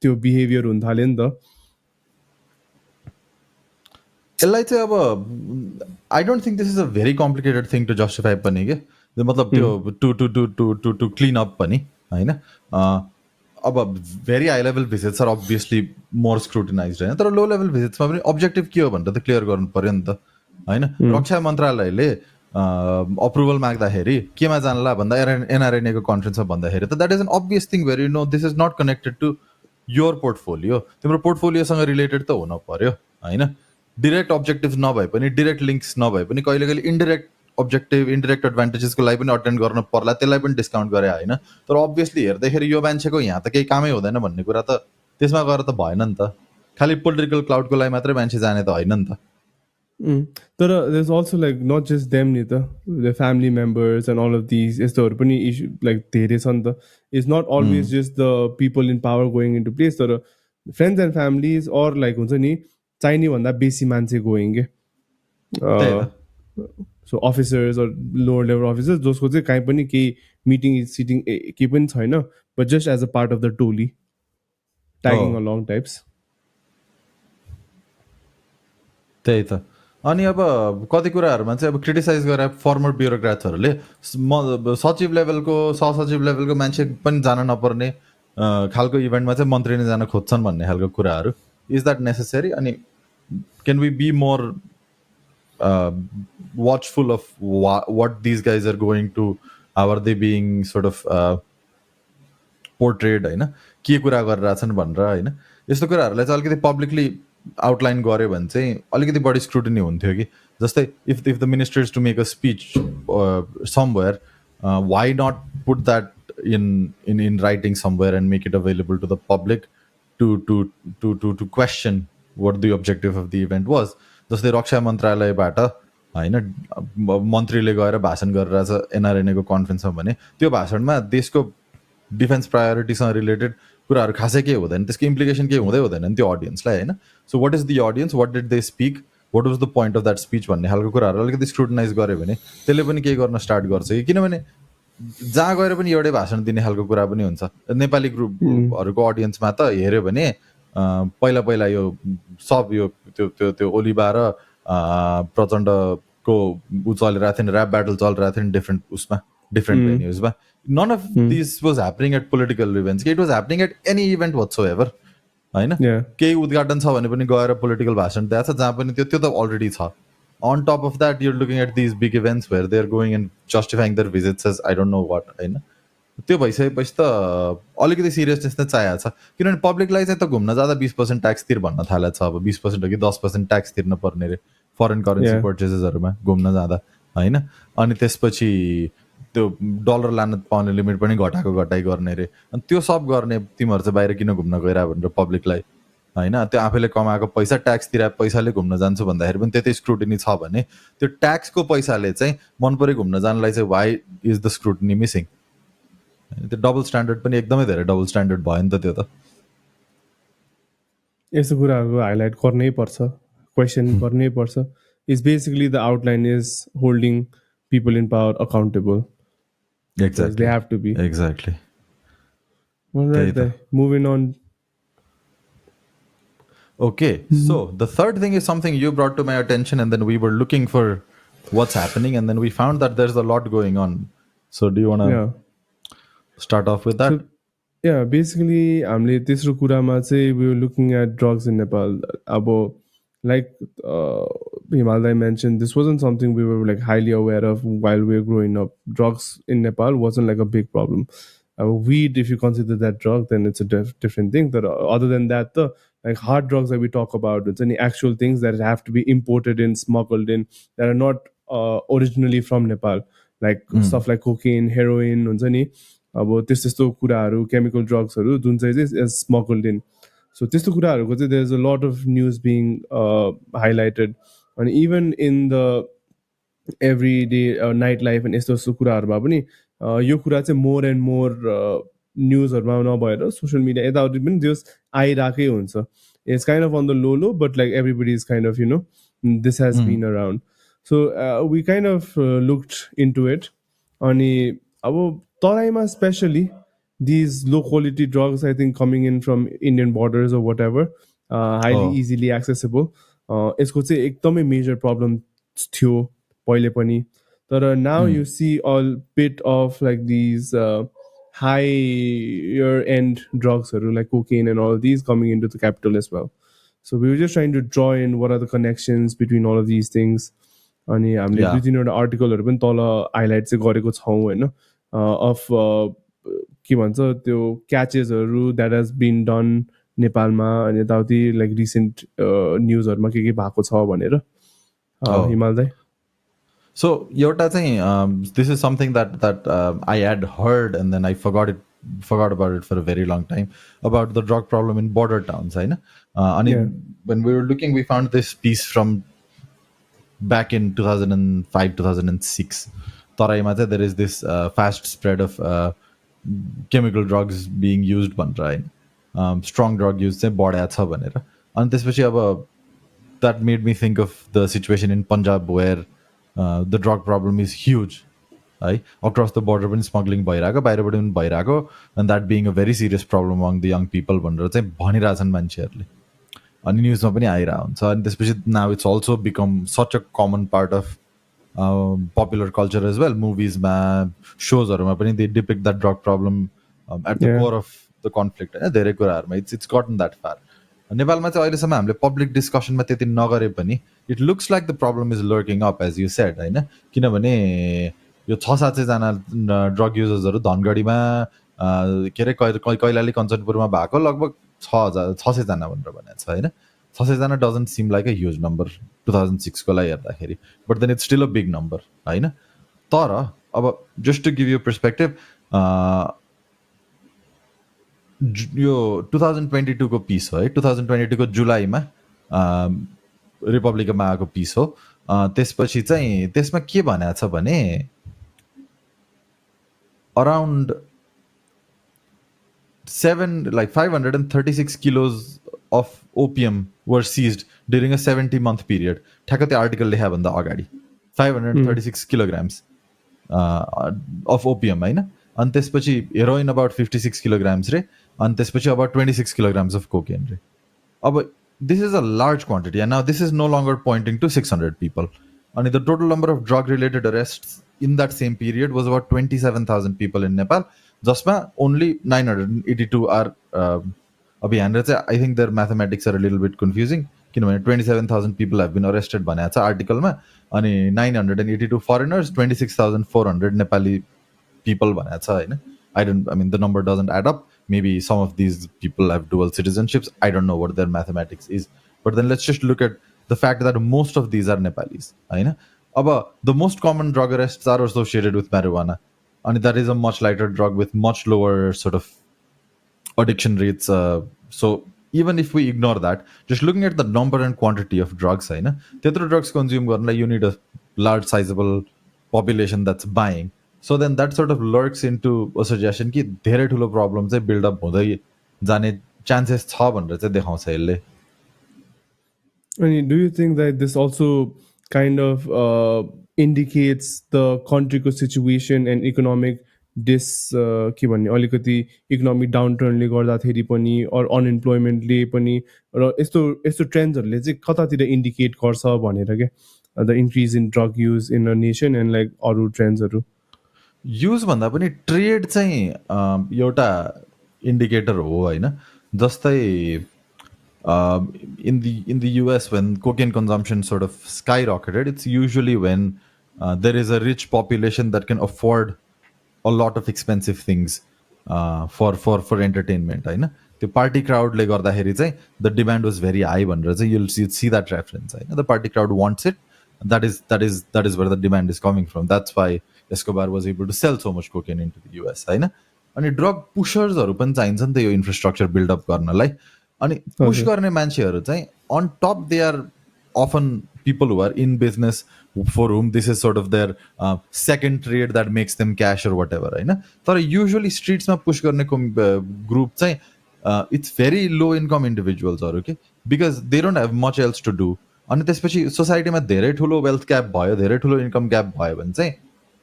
त्यो बिहेभियर हुन थाल्यो नि त। यसलाई चाहिँ अब I don't think this is a very complicated thing to justify पनि के, मतलब त्यो to to to to to to clean up पनि होइन। अब very high level visits are obviously more scrutinize होइन, तर लो लेभल भिजिट्समा पनि अब्जेक्टिभ के हो भनेर त क्लियर गर्नु पऱ्यो नि त होइन। रक्षा मन्त्रालयले अप्रुभल माग्दाखेरि केमा जानला भन्दा एनआरएनएको कन्फरेन्समा भन्दाखेरि त that is an obvious thing where you know this is not connected to your portfolio, तिम्रो पोर्टफोलियोसँग रिलेटेड त हुन पर्यो होइन। डिरेक्ट अब्जेक्टिभ नभए पनि, डिरेक्ट लिङ्क्स नभए पनि, कहिले कहिले इन्डिरेक्ट अब्जेक्टिभ इन्डिरेक्ट एडभान्टेजेसको लागि पनि अटेन्ड गर्न पर्ला, त्यसलाई पनि डिस्काउन्ट गरे होइन। तर अभियसली हेर्दाखेरि यो मान्छेको यहाँ त केही कामै हुँदैन भन्ने कुरा त त्यसमा गएर त भएन नि त, खालि पोलिटिकल क्लाउडको लागि मात्रै मान्छे जाने त होइन नि त। तर there's also like not just them नि त, the family members and all of these यस्तोहरू पनि इस्यु like धेरै छ नि त। It's not always just the people in power going into place, तर friends and families or like हुन्छ नि चाहिने भन्दा बेसी मान्छे going के, so officers or lower level officers जसको चाहिँ काहीँ पनि केही मिटिङ सिटिङ केही पनि छैन, but just as a part of the टोली tagging along types। त्यही त। अनि अब कति कुराहरूमा चाहिँ अब क्रिटिसाइज गरे फर्मर ब्युरोक्राट्सहरूले, सचिव लेभलको सहसचिव लेभलको मान्छे पनि जान नपर्ने खालको इभेन्टमा चाहिँ मन्त्री नै जान खोज्छन् भन्ने खालको कुराहरू, इज द्याट नेसेसरी? अनि can we be more watchful of what these guys are going to, how are they being sort of portrayed होइन, के कुरा गरिरहेछन् भनेर होइन। यस्तो कुराहरूलाई चाहिँ अलिकति पब्लिकली आउटलाइन गऱ्यो भने चाहिँ अलिकति बढी स्क्रुटिनी हुन्थ्यो कि जस्तै if the minister is to make a speech somewhere why not put that in writing somewhere and make it available to the public to question what the objective of the event was. जस्तै रक्षा मन्त्रालयबाट होइन मन्त्रीले गएर भाषण गरेर छ एनआरएनएको कन्फरेन्समा भने त्यो भाषणमा देशको डिफेन्स प्रायोरिटीसँग रिलेटेड कुराहरू खासै केही हुँदैन, त्यसको इम्प्लिकेसन केही हुँदै हुँदैन नि त्यो अडियन्सलाई होइन. So what is the audience, what did they speak, what was the point of that speech भन्ने खालको कुराहरू अलिकति स्क्रुटनाइज गर्यो भने त्यसले पनि केही गर्न स्टार्ट गर्छ कि. किनभने जहाँ गएर पनि एउटै भाषण दिने खालको कुरा पनि हुन्छ. नेपाली ग्रुपहरूको अडियन्समा त हेऱ्यो भने पहिला पहिला यो सब यो त्यो त्यो त्यो ओलीबा र प्रचण्डको ऊ चलिरहेको थियो नि, ऱ्याप ब्याटल चलिरहेको थियो नि डिफ्रेन्ट उसमा, डिफ्रेन्ट भेन्युजमा. None of this was happening at political events, it was happening at any event whatsoever होइन. केही उद्घाटन छ भने पनि गएर पोलिटिकल भाषण दिएको छ जहाँ पनि त्यो त अलरेडी छ. On top of that, you're looking at these big events where they're going and justifying their visits as I don't know what होइन. त्यो भइसकेपछि त अलिकति सिरियसनेस नै चाहिएको छ. किनभने पब्लिकलाई चाहिँ त घुम्न जाँदा 20% ट्याक्स तिर भन्न थालेको छ. अब 20% हो कि 10% ट्याक्स तिर्न पर्ने रे फरेन करेन्सी पर्चेसेसहरूमा घुम्न जाँदा होइन. अनि त्यसपछि त्यो डलर लान पाउने लिमिट पनि घटाइ गर्ने रे. अनि त्यो सब गर्ने तिमीहरू चाहिँ बाहिर किन घुम्न गइरह भनेर पब्लिकलाई होइन. त्यो आफैले कमाएको पैसा ट्याक्स तिरेर पैसाले घुम्न जान्छु भन्दाखेरि पनि त्यतै स्क्रुटिनी छ भने त्यो ट्याक्सको पैसाले चाहिँ मन पऱ्यो घुम्न जानलाई चाहिँ why is the scrutiny missing. त्यो डबल स्ट्यान्डर्ड पनि एकदमै धेरै डबल स्ट्यान्डर्ड भयो नि त. त्यो त यस्तो कुराहरू हाइलाइट गर्नै पर्छ, क्वेसन गर्नै पर्छ. Is basically the outline is holding people in power accountable. Exactly, they have to be. Exactly. Moving on. Okay, so the third thing is something you brought to my attention, and then we were looking for what's happening, and then we found that there's a lot going on. So do you want to start off with that? So, yeah, basically हामीले तेस्रो कुरामा चाहिँ we were looking at drugs in Nepal. अब like Himalaya mentioned, this wasn't something we were like highly aware of while we were growing up. Drugs in Nepal wasn't like a big problem. Weed, if you consider that drug, then it's a different thing. But other than that, the like hard drugs that we talk about, it's any actual things that have to be imported in, smuggled in, that are not originally from Nepal, like stuff like cocaine, heroin, हुन्छ नि. अब त्यस्तो कुराहरू, chemical drugsहरू जुन चाहिँ smuggled in. So त्यस्तो कुराहरूको चाहिँ there's a lot of news being highlighted, and even in the everyday night life अनि यस्तो यस्तो कुराहरूमा पनि यो कुरा चाहिँ मोर एन्ड मोर न्युजहरूमा नभएर सोसियल मिडिया यताउति पनि जस आइरहेकै हुन्छ. It's kind of on the low but like everybody is kind of this has been around. So we kind of looked into it. अनि अब तराईमा especially these low quality drugs, I think, coming in from Indian borders or whatever, highly easily accessible. यसको चाहिँ एकदमै मेजर प्रब्लम थियो पहिले पनि. तर now you see all bit of like these higher end drugs like cocaine and all of these coming into the capital as well. So we were just trying to draw in what are the connections between all of these things. अनि हामीले दुई तिनवटा आर्टिकलहरू पनि तल हाइलाइट चाहिँ गरेको छौँ होइन, अफ के भन्छ त्यो क्याचेसहरू द्याट हेज बिन डन नेपालमा अनि यताउति लाइक रिसेन्ट न्युजहरूमा के भएको छ भनेर. हिमालय. So एउटा चाहिँ this is something that I had heard and then I forgot about it for a very long time, about the drug problem in border towns होइन. अनि when we were looking we found this piece from back in 2005-2006. तराईमा चाहिँ there is this fast spread of chemical drugs being used भनेर होइन, strong drug use चाहिँ बढाएको छ भनेर. अनि त्यसपछि अब that made me think of the situation in Punjab where the drug problem is huge है, across the border पनि स्मग्लिङ भइरहेको, बाहिरबाट पनि भइरहेको, and that being a very serious problem among the young people भनेर चाहिँ भनिरहेछन् मान्छेहरूले. अनि न्युजमा पनि आइरहेको हुन्छ. अनि त्यसपछि now it's also become such a common part of popular culture as well. मुभिजमा, सोजहरूमा पनि they depict that drug problem at the core of the conflict होइन, धेरै कुराहरूमा. It's gotten that far. नेपालमा चाहिँ अहिलेसम्म हामीले पब्लिक डिस्कसनमा त्यति नगरे पनि it looks like the problem is lurking up as you said होइन. किनभने यो 600-700 जना ड्रग युजर्सहरू धनगढीमा के अरे कैलाली कञ्चनपुरमा भएको लगभग 600 जना भनेर भनेको छ होइन. 600 doesn't seem like a huge number 2006 को लागि हेर्दाखेरि, but then it's still a big number होइन। तर अब just to give you perspective, यो 2022 को पिस हो है, 2022 को जुलाईमा रिपब्लिकमा आएको पिस हो। त्यसपछि चाहिँ त्यसमा के भनेको छ भने around 536 kilos of opium were seized during a 70-month period. ठ्याक्क त्यो आर्टिकल लेखा भन्दा अगाडि 536 kilograms of opium होइन। अनि त्यसपछि हेरोइन अबाउट 56 kilograms रे, अनि त्यसपछि अबाउट 26 kilograms of cocaine रे। अब this is a large quantity, and now this is no longer pointing to 600 people. And the total number of drug related arrests in that same period was about 27,000 people in Nepal. Jasma only 982 are I think their mathematics are a little bit confusing. 27,000 people have been arrested भनेको छ आर्टिकलमा, अनि 982 foreigners, 26,400 Nepali people भनेको छ होइन। I mean, the number doesn't add up. Maybe some of these people have dual citizenships. I don't know what their mathematics is. But then let's just look at the fact that most of these are Nepalis. होइन। अब the most common drug arrests are associated with marijuana. And that is a much lighter drug with much lower sort of addiction rates. So even if we ignore that, just looking at the number and quantity of drugs, होइन, त्यत्रो drugs consume गर्नलाई you need a large sizable population that's buying. So then that sort of lurks into a suggestion कि धेरै ठुलो प्रब्लम चाहिँ बिल्डअप हुँदै जाने चान्सेस छ भनेर चाहिँ देखाउँछ यसले। And do you think that this also kind of indicates the countryको situation and economic के भन्ने अलिकति इकोनोमिक डाउन टर्नले गर्दाखेरि पनि अर अनइम्प्लोइमेन्टले पनि र यस्तो यस्तो ट्रेन्ड्सहरूले चाहिँ कतातिर इन्डिकेट गर्छ भनेर क्या the increase in drug use in a nation and like अरू ट्रेन्ड्सहरू युज भन्दा पनि ट्रेड चाहिँ एउटा इन्डिकेटर हो होइन। जस्तै in the US, when cocaine consumption sort of skyrocketed, it's usually when there is a rich population that can afford a lot of expensive things for entertainment होइन। त्यो पार्टी क्राउडले गर्दाखेरि चाहिँ the demand was very high भनेर चाहिँ you'll see that reference होइन। The party crowd wants it, that is where the demand is coming from. That's why Escobar was able to sell so much cocaine into the US होइन। अनि ड्रग पुशर्सहरू पनि चाहिन्छ नि त यो इन्फ्रास्ट्रक्चर बिल्डअप गर्नलाई। अनि पुश गर्ने मान्छेहरू चाहिँ on top they are often people who are in business for whom this is sort of their second trade that makes them cash or whatever होइन। तर युजली स्ट्रिट्समा पुस गर्नेको ग्रुप चाहिँ इट्स भेरी लो इन्कम इन्डिभिजुअल्सहरू के, because they don't have much else to do. अनि त्यसपछि सोसाइटीमा धेरै ठुलो वेल्थ ग्याप भयो, धेरै ठुलो इन्कम ग्याप भयो भने चाहिँ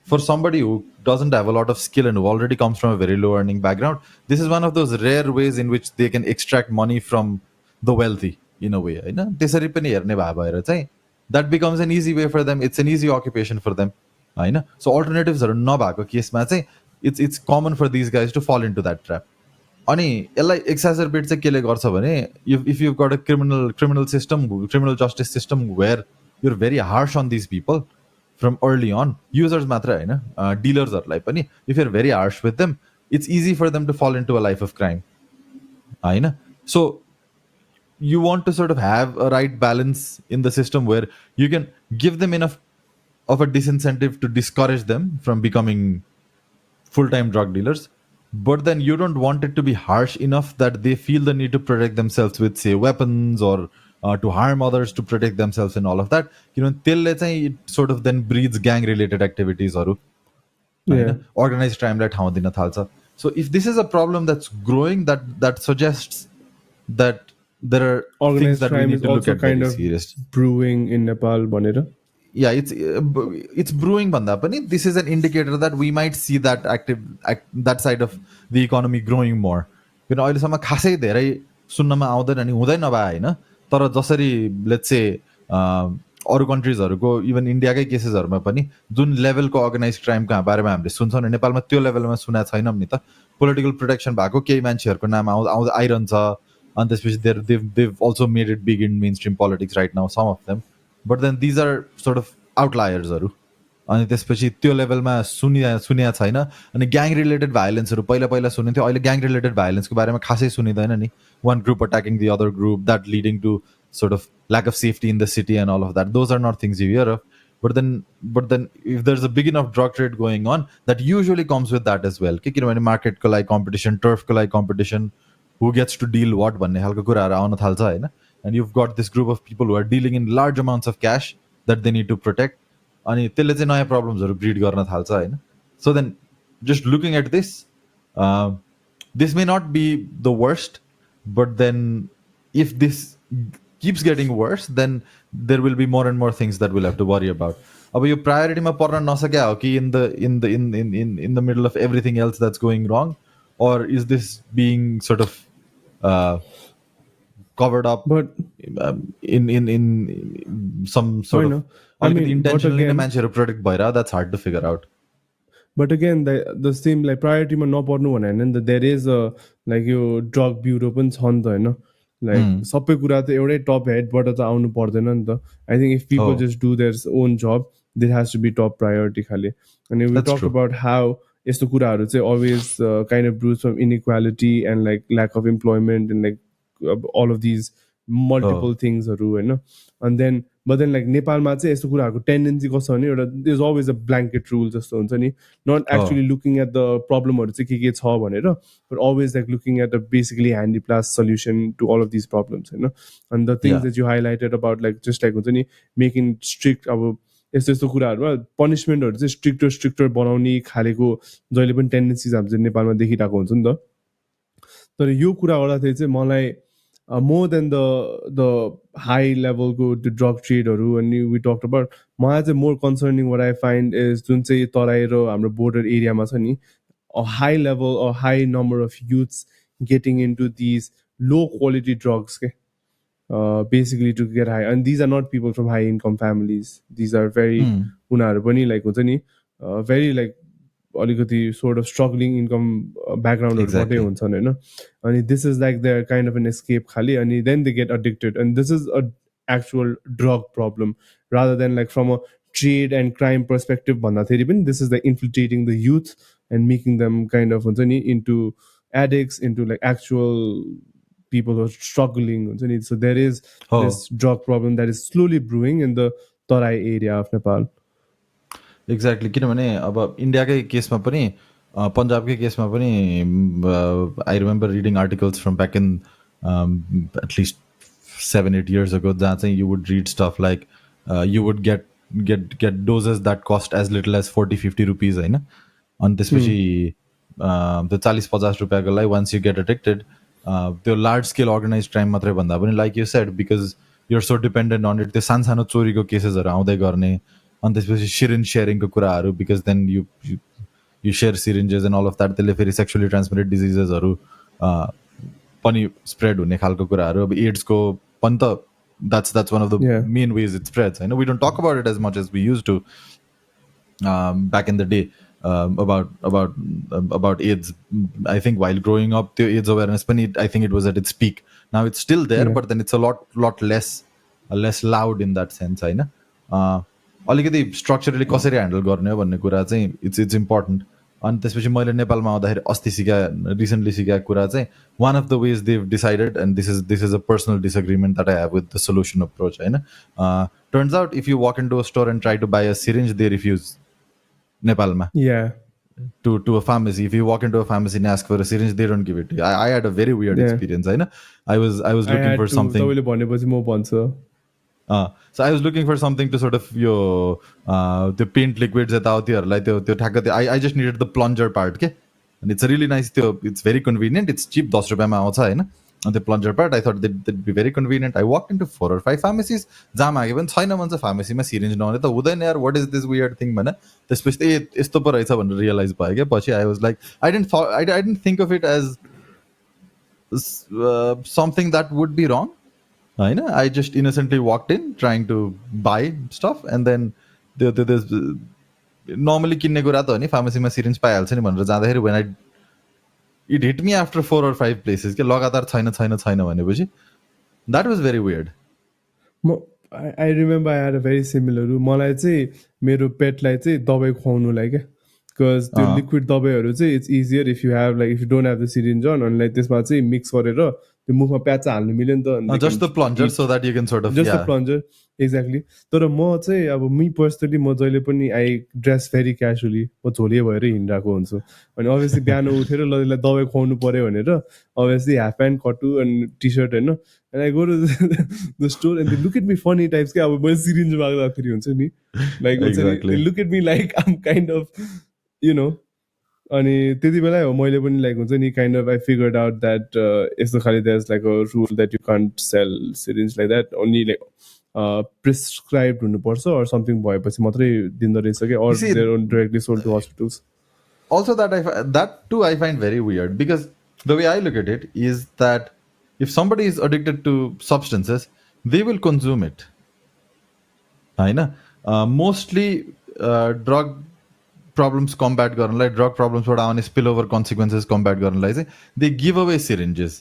for somebody who doesn't have a lot of skill and who already comes from a very low earning background, this is one of those rare ways in which they can extract money from the wealthy in a way होइन। त्यसरी पनि हेर्ने भएर चाहिँ that becomes an easy way for them, it's an easy occupation for them होइन। So alternatives नभएको केसमा चाहिँ it's common for these guys to fall into that trap। अनि यसलाई एक्साजर्बेट चाहिँ केले गर्छ भने if you've got a criminal justice system where you're very harsh on these people from early on, users matra haina, dealers pani, if you're very harsh with them, it's easy for them to fall into a life of crime haina। So you want to sort of have a right balance in the system where you can give them enough of a disincentive to discourage them from becoming full-time drug dealers, but then you don't want it to be harsh enough that they feel the need to protect themselves with say weapons or to harm others to protect themselves and all of that। त्यसले चाहिँ it sort of then breeds gang related activities हरू होइन, organized crime लाई ठाउँ दिन थाल्छ। So if this is a problem that's growing, that suggests that there are organized things that we crime need is to look also at kind very of serious. brewing in Nepal भनेर Yeah, it's brewing भन्दा पनि this is an indicator that we might see that that side of the economy growing more। किन अहिलेसम्म खासै धेरै सुन्नमा आउँदैन नि हुँदै नभए होइन, तर जसरी लेट्स से अरू कन्ट्रिजहरूको इभन इन्डियाकै केसेसहरूमा पनि जुन लेभलको अर्गनाइज क्राइमको बारेमा हामीले सुन्छौँ नि, नेपालमा त्यो लेभलमा सुनेको छैनौँ नि त। पोलिटिकल प्रोटेक्सन भएको केही मान्छेहरूको नाम आइरहन्छ, अनि त्यसपछि they've also made it big in mainstream politics right now some of them, but then these are sort of आउटलायर्सहरू। अनि त्यसपछि त्यो लेभलमा सुनिया छैन। अनि ग्याङ रिलेटेड भाइलेन्सहरू पहिला सुनिन्थ्यो, अहिले ग्याङ रिलेटेड भाइलेन्सको बारेमा खासै सुनिँदैन नि। One group attacking the other group, that leading to sort of lack of safety in the city and all of that. Those are not things you hear of. But then if there's a big enough drug trade going on, that usually comes with that as well. किनभने मार्केटको लागि competition, टर्फको लागि competition, who gets to deal what भन्ने खालको कुराहरू आउन थाल्छ होइन. And you've got this group of people who are dealing in large amounts of cash that they need to protect. अनि त्यसले चाहिँ नयाँ प्रब्लम्सहरू ब्रिड गर्न थाल्छ होइन. So then just looking at this, uh, this may not be the worst, but then if this keeps getting worse, then there will be more and more things that we'll have to worry about. अब यो प्रायोरिटीमा पर्न नसक्या हो कि in the middle of everything else that's going wrong, or is this being sort of uh, covered up But in some sort होइन, of I अलिकति mean, but intentionally नै again, मान्छेहरू प्रोटेक्ट भएर that's hard to figure out. but again, the same like प्रायोरिटीमा नपर्नु भने होइन नि त, देयर इज लाइक यो ड्रग ब्युरो पनि छ नि त होइन. लाइक सबै कुरा त एउटै टप हेडबाट त आउनु पर्दैन नि त. I think if people Oh, just do their own job, there has to be top priority खाले. अनि we that's talk true. About how यस्तो कुराहरू चाहिँ always kind of brews from inequality and like lack of employment and like all of these multiple थिङ्सहरू होइन. अनि देन बट देन लाइक नेपालमा चाहिँ यस्तो कुराहरूको टेन्डेन्सी कस्तो भने एउटा is always a blanket rule जस्तो हुन्छ नि. Not actually looking at the प्रब्लमहरू चाहिँ के छ भनेर, but always like looking at the basically handy plus solution to all of these problems होइन. अनि the things Yeah. That you highlighted about like just like हुन्छ नि मेकिङ स्ट्रिक्ट, अब यस्तो यस्तो कुराहरूमा पनिसमेन्टहरू चाहिँ स्ट्रिक्टर बनाउने खालेको जहिले पनि टेन्डेन्सिज हाम्रो चाहिँ नेपालमा देखिरहेको हुन्छ नि त. तर यो कुरा गर्दाखेरि चाहिँ मलाई मोर देन द हाई लेभलको त्यो ड्रग ट्रेडहरू अनि वी टक अबाउट, मलाई चाहिँ more concerning what I find is जुन चाहिँ तराई र हाम्रो बोर्डर एरियामा छ नि, a high level a high number of youths getting in to these low quality drugs के, basically to get high. And these are not people from high income families. These are very उनीहरू पनि लाइक हुन्छ नि very like अलिकति sort of struggling income ब्याकग्राउन्डहरूबाटै Exactly. हुन्छन् होइन. अनि this is like their kind of an escape खालि, अनि then they get addicted, and this is a actual drug problem rather than like from a trade and crime perspective भन्दाखेरि पनि this is like infiltrating the youth and making them kind of हुन्छ नि into addicts, into like actual people who are struggling हुन्छ नि. So there is Oh, this drug problem that is slowly brewing in the Tarai area of Nepal. Exactly. किनभने अब इन्डियाकै केसमा पनि पन्जाबकै केसमा पनि I remember reading articles from back in at least 7-8 years ago, जहाँ चाहिँ you would read stuff like you would get doses that cost as little as 40-50 rupees होइन. अनि त्यसपछि त्यो 40-50 रुपियाँको लागि वान्स यु गेट एडिक्टेड, त्यो लार्ज स्केल अर्गनाइज क्राइम मात्रै भन्दा पनि like you said because you're so dependent on it, त्यो सानो सानो चोरीको केसेसहरू आउँदै गर्ने. अनि त्यसपछि सिरिन्ज सेयरिङको कुराहरू, because then you share syringes and all of that, त्यसले फेरि सेक्सुअली ट्रान्समिटेड डिजिजेसहरू पनि स्प्रेड हुने खालको कुराहरू. अब एड्सको पनि त that's one of the Yeah. main ways it spreads. I know we don't talk about it as much as we used to back in the day, about AIDS. I think while growing up, the AIDS awareness, I think it was at its peak. Now it's still there, Yeah. but then it's a lot less loud in that sense. I know. अलिकति स्ट्रक्चरली कसरी ह्यान्डल गर्ने हो भन्ने कुरा चाहिँ इट्स इम्पोर्टेन्ट. अनि त्यसपछि मैले नेपालमा आउँदाखेरि अस्ति रिसेन्टली सिकेको कुरा चाहिँ one of the ways they've decided, and this is a personal disagreement that I have with the solution approach होइन. Turns out if you walk into a store and try to buy a syringe, they refuse नेपालमा. Yeah. To a pharmacy, if you walk into a pharmacy and ask for a syringe, they don't give it to you. I had a very weird Yeah. experience. I know. I was I looking had for to, something. तपाईँले भनेपछि म भन्छु. So I was looking for something to sort of the paint liquids यताउतिहरूलाई त्यो ठ्याक्क त्यो I just needed the plunger part के. And it's a really nice, it's very convenient, it's cheap, 10 रुपियाँमा आउँछ होइन. And the plunger part, I thought that'd be very convenient. I walked into 4 or 5 pharmacies, जहाँ माग्यो भने छैन भन्छ, फार्मेसीमा सिरिन्ज नहुने त हुँदैन यार, what is this weird thing भने. त्यसपछि यस्तो पो रहेछ भनेर रियलाइज भयो क्या. पछि I was like, I didn't think of it as something that would be wrong. होइन. I just innocently walked in trying to buy stuff, and then there's normally किन्ने कुरा त हो नि, फार्मेसीमा सिरिन्ज पाइहाल्छ नि भनेर जाँदाखेरि when it hit me after 4 or 5 places के लगातार छैन भनेपछि that was very weird. I remember I had a very similar rule. मलाई चाहिँ मेरो पेटलाई चाहिँ दबाई खुवाउनुलाई क्या, बिकज त्यो लिक्विड दबाईहरू चाहिँ it's easier if you have like if you don't have the syringe on, अनि लाइक त्यसमा चाहिँ मिक्स गरेर त्यो मुखमा प्याच हाल्नु मिल्यो नि त, and they Just can the plunger eat so that you can sort of, just the yeah. plunger. Exactly. तर म चाहिँ अब मी पर्सनली म जहिले पनि आई ड्रेस भेरी क्याजुअली, म झोले भएर हिँडिरहेको हुन्छु. अनि अभियसली बिहान उठेर ल यसलाई दबाई खुवाउनु पऱ्यो भनेर अभियसली हाफ प्यान्ट कटु अनि टी सर्ट होइन, and I go to the store and they look at me funny types के. अब मैले सिरिन्ज माग्दाखेरि हुन्छ नि, लाइक हुन्छ नि, they Exactly. Look at me like um kind of you know. अनि त्यति बेला हो मैले पनि लाइक हुन्छ नि kind of I figured out that यस्तो खालि there is like a rule that you can't sell syringe like that, only like prescribe हुनुपर्छ अर समथिङ भएपछि मात्रै दिँदो रहेछ क्या, You uh see, they're directly sold to hospitals. also that too I find very weird, because the way I look at it is that if somebody is addicted to substances, they will consume it. होइन, mostly drug problems combat गर्नलाई, drug problems बाट आउने spillover consequences combat गर्नलाई चाहिँ they give away syringes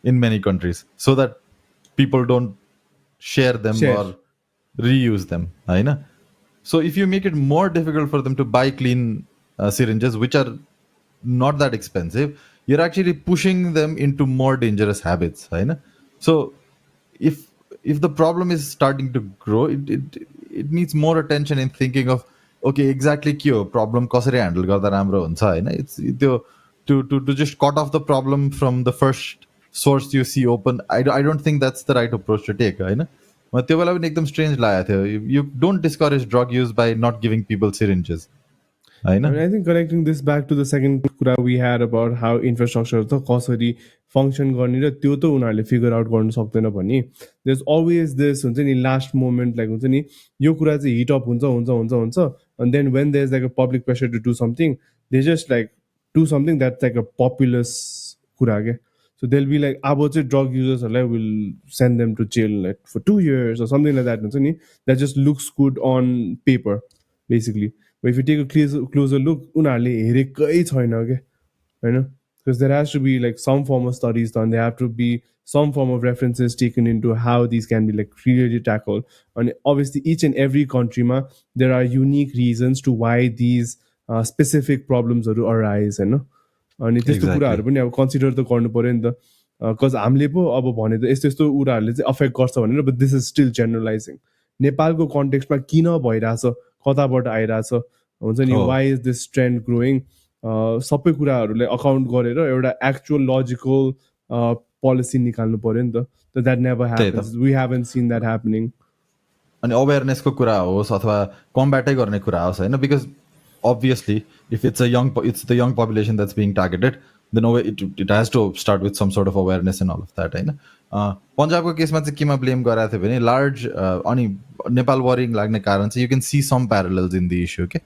in many countries so that people don't share them share. or reuse them, होइन. So if you make it more difficult for them to buy clean syringes, which are not that expensive, you're actually pushing them into more dangerous habits, होइन. So if the problem is starting to grow, it needs more attention in thinking of, okay, exactly के हो problem, कसरी handle गर्दा राम्रो हुन्छ, होइन. It's त्यो to just cut off the problem from the first source you see open. I don't think that's the right approach to take, होइन. त्यो बेला पनि एकदम स्ट्रेन्ज लागेको थियो. You don't discourage drug use by not giving people syringes, होइन. And I think connecting this back to the second कुरा we had about how infrastructure त कसरी फङ्सन गर्ने र त्यो त उनीहरूले फिगर आउट गर्नु सक्दैन भने there's always this हुन्छ नि लास्ट मोमेन्ट, लाइक हुन्छ नि यो कुरा चाहिँ हिट अप हुन्छ हुन्छ हुन्छ हुन्छ, and then when there's like a public pressure to do something, they just like do something that's like a populous कुरा के. So they'll be like अब चाहिँ drug users will send them to jail like for 2 years or something like that हुन्छ नि, that just looks good on paper basically. But if you take a closer look, उनीहरूले हेरेकै छैन के होइन, because there has to be like some form of studies done, there have to be some form of references taken into how these can be like really tackled. And obviously each and every country ma, there are unique reasons to why these specific problems arise होइन. अनि त्यस्तो Exactly. कुराहरू पनि अब कन्सिडर त गर्नु पऱ्यो नि त, कज हामीले पो अब भने त यस्तो यस्तो कुराहरूले चाहिँ अफेक्ट गर्छ भनेर, but this is still generalising. नेपालको कन्टेक्स्टमा किन भइरहेछ, कताबाट आइरहेछ हुन्छ नि, हो. Why is this trend growing, सबै कुराहरूलाई अकाउन्ट गरेर एउटा एक्चुअल लजिकल पोलिसी निकाल्नु पऱ्यो नि त. That never happens, we haven't seen that happening. अनि अवेरनेसको कुरा होस् अथवा कम्ब्याटै गर्ने कुरा होस्, होइन. Because obviously if it's the young population that's being targeted, then it has to start with some sort of awareness and all of that, होइन. पन्जाबको केसमा चाहिँ केमा ब्लेम गराएको थियो भने लार्ज अनि नेपाल वरिङ लाग्ने कारण चाहिँ you can see some parallels in the issue के.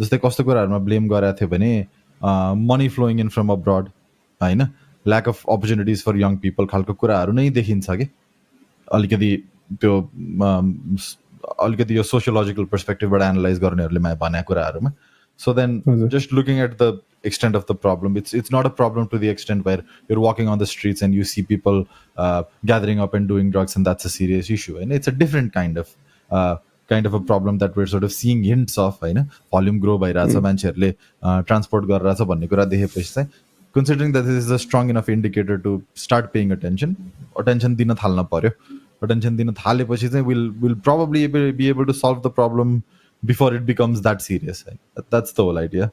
जस्तै कस्तो कुराहरूमा ब्लेम गराएको थियो भने money flowing in from abroad, होइन, lack of opportunities for young people खालको कुराहरू नै देखिन्छ कि अलिकति त्यो अलिकति यो सोसियोलोजिकल पर्सपेक्टिभबाट एनालाइज गर्नेहरूले भनेको कुराहरूमा. So then just looking at the extent of the problem, it's not a problem to the extent where you're walking on the streets and you see people gathering up and doing drugs, and that's a serious issue. And it's a different kind of a problem that we're sort of seeing hints of, होइन. Volume grow भइरहेछ, मान्छेहरूले ट्रान्सपोर्ट गरिरहेछ भन्ने कुरा देखेपछि चाहिँ, considering that this is a strong enough indicator to start paying attention दिन थाल्न पर्यो. Attention दिन थालेपछि चाहिँ we'll probably be able to solve the problem before it becomes that serious. That's the whole idea.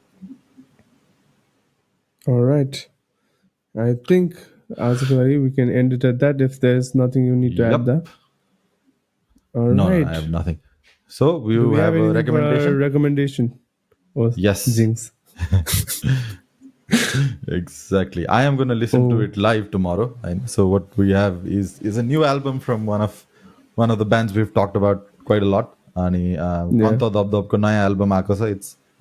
All right. I think Asghari, we can end it at that if there's nothing you need to add there. All No, right. I have nothing. So we Do we have a anything for recommendation? our recommendation? Or Yes. Jinx. Exactly. I am going to listen to it live tomorrow. And so what we have is a new album from one of the bands we've talked about quite a lot. अनि कन्त दबदबको नयाँ एल्बम आएको छ.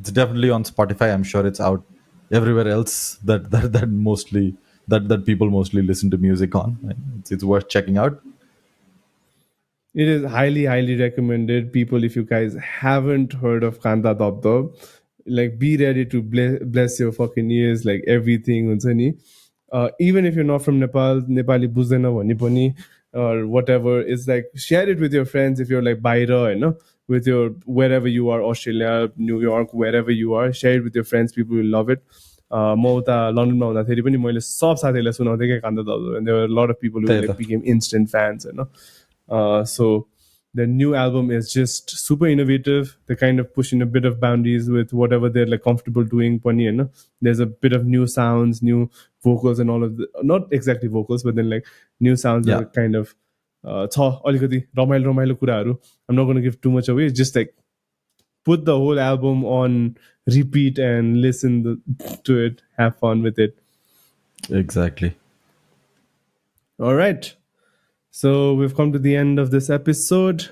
It's definitely on Spotify. I'm sure it's out everywhere else that people mostly listen to music on. It's worth checking out. It is highly, highly recommended. People, if you guys haven't heard of Kanta Dabdab, like be ready to bless your fucking ears, like everything. Even if you're not from Nepal, Nepali buzena bhani pani, or whatever, it's like share it with your friends if you're like Baira, with your wherever you are, Australia, New York, wherever you are, share it with your friends. People will love it. म उता लन्डनमा हुँदाखेरि पनि मैले सब साथीहरूलाई सुनाउँथेँ क्या कान्त दाजु, and there were a lot of people who त्यही like त became instant fans, you know. So the new album is just super innovative. They're kind of pushing a bit of boundaries with whatever they're like comfortable doing. Pani, you know, there's a bit of new sounds, new vocals, and all of the not exactly vocals, but then like new sounds that yeah are kind of अलिकति रमाइलो रमाइलो कुराहरू. I'm not going to give too much away. It's just like put the whole album on repeat and to it, have fun with it. Exactly All right. So we've come to the end of this episode.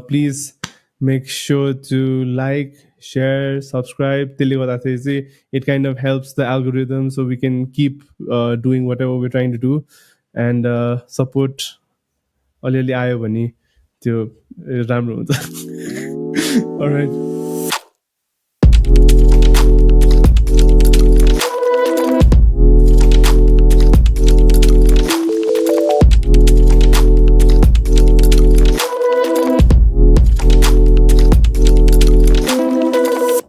Please make sure to like, share, subscribe. It kind of helps the algorithm so we can keep doing whatever we're trying to do, and support अलिअलि आयो भने त्यो राम्रो हुन्छ. All right.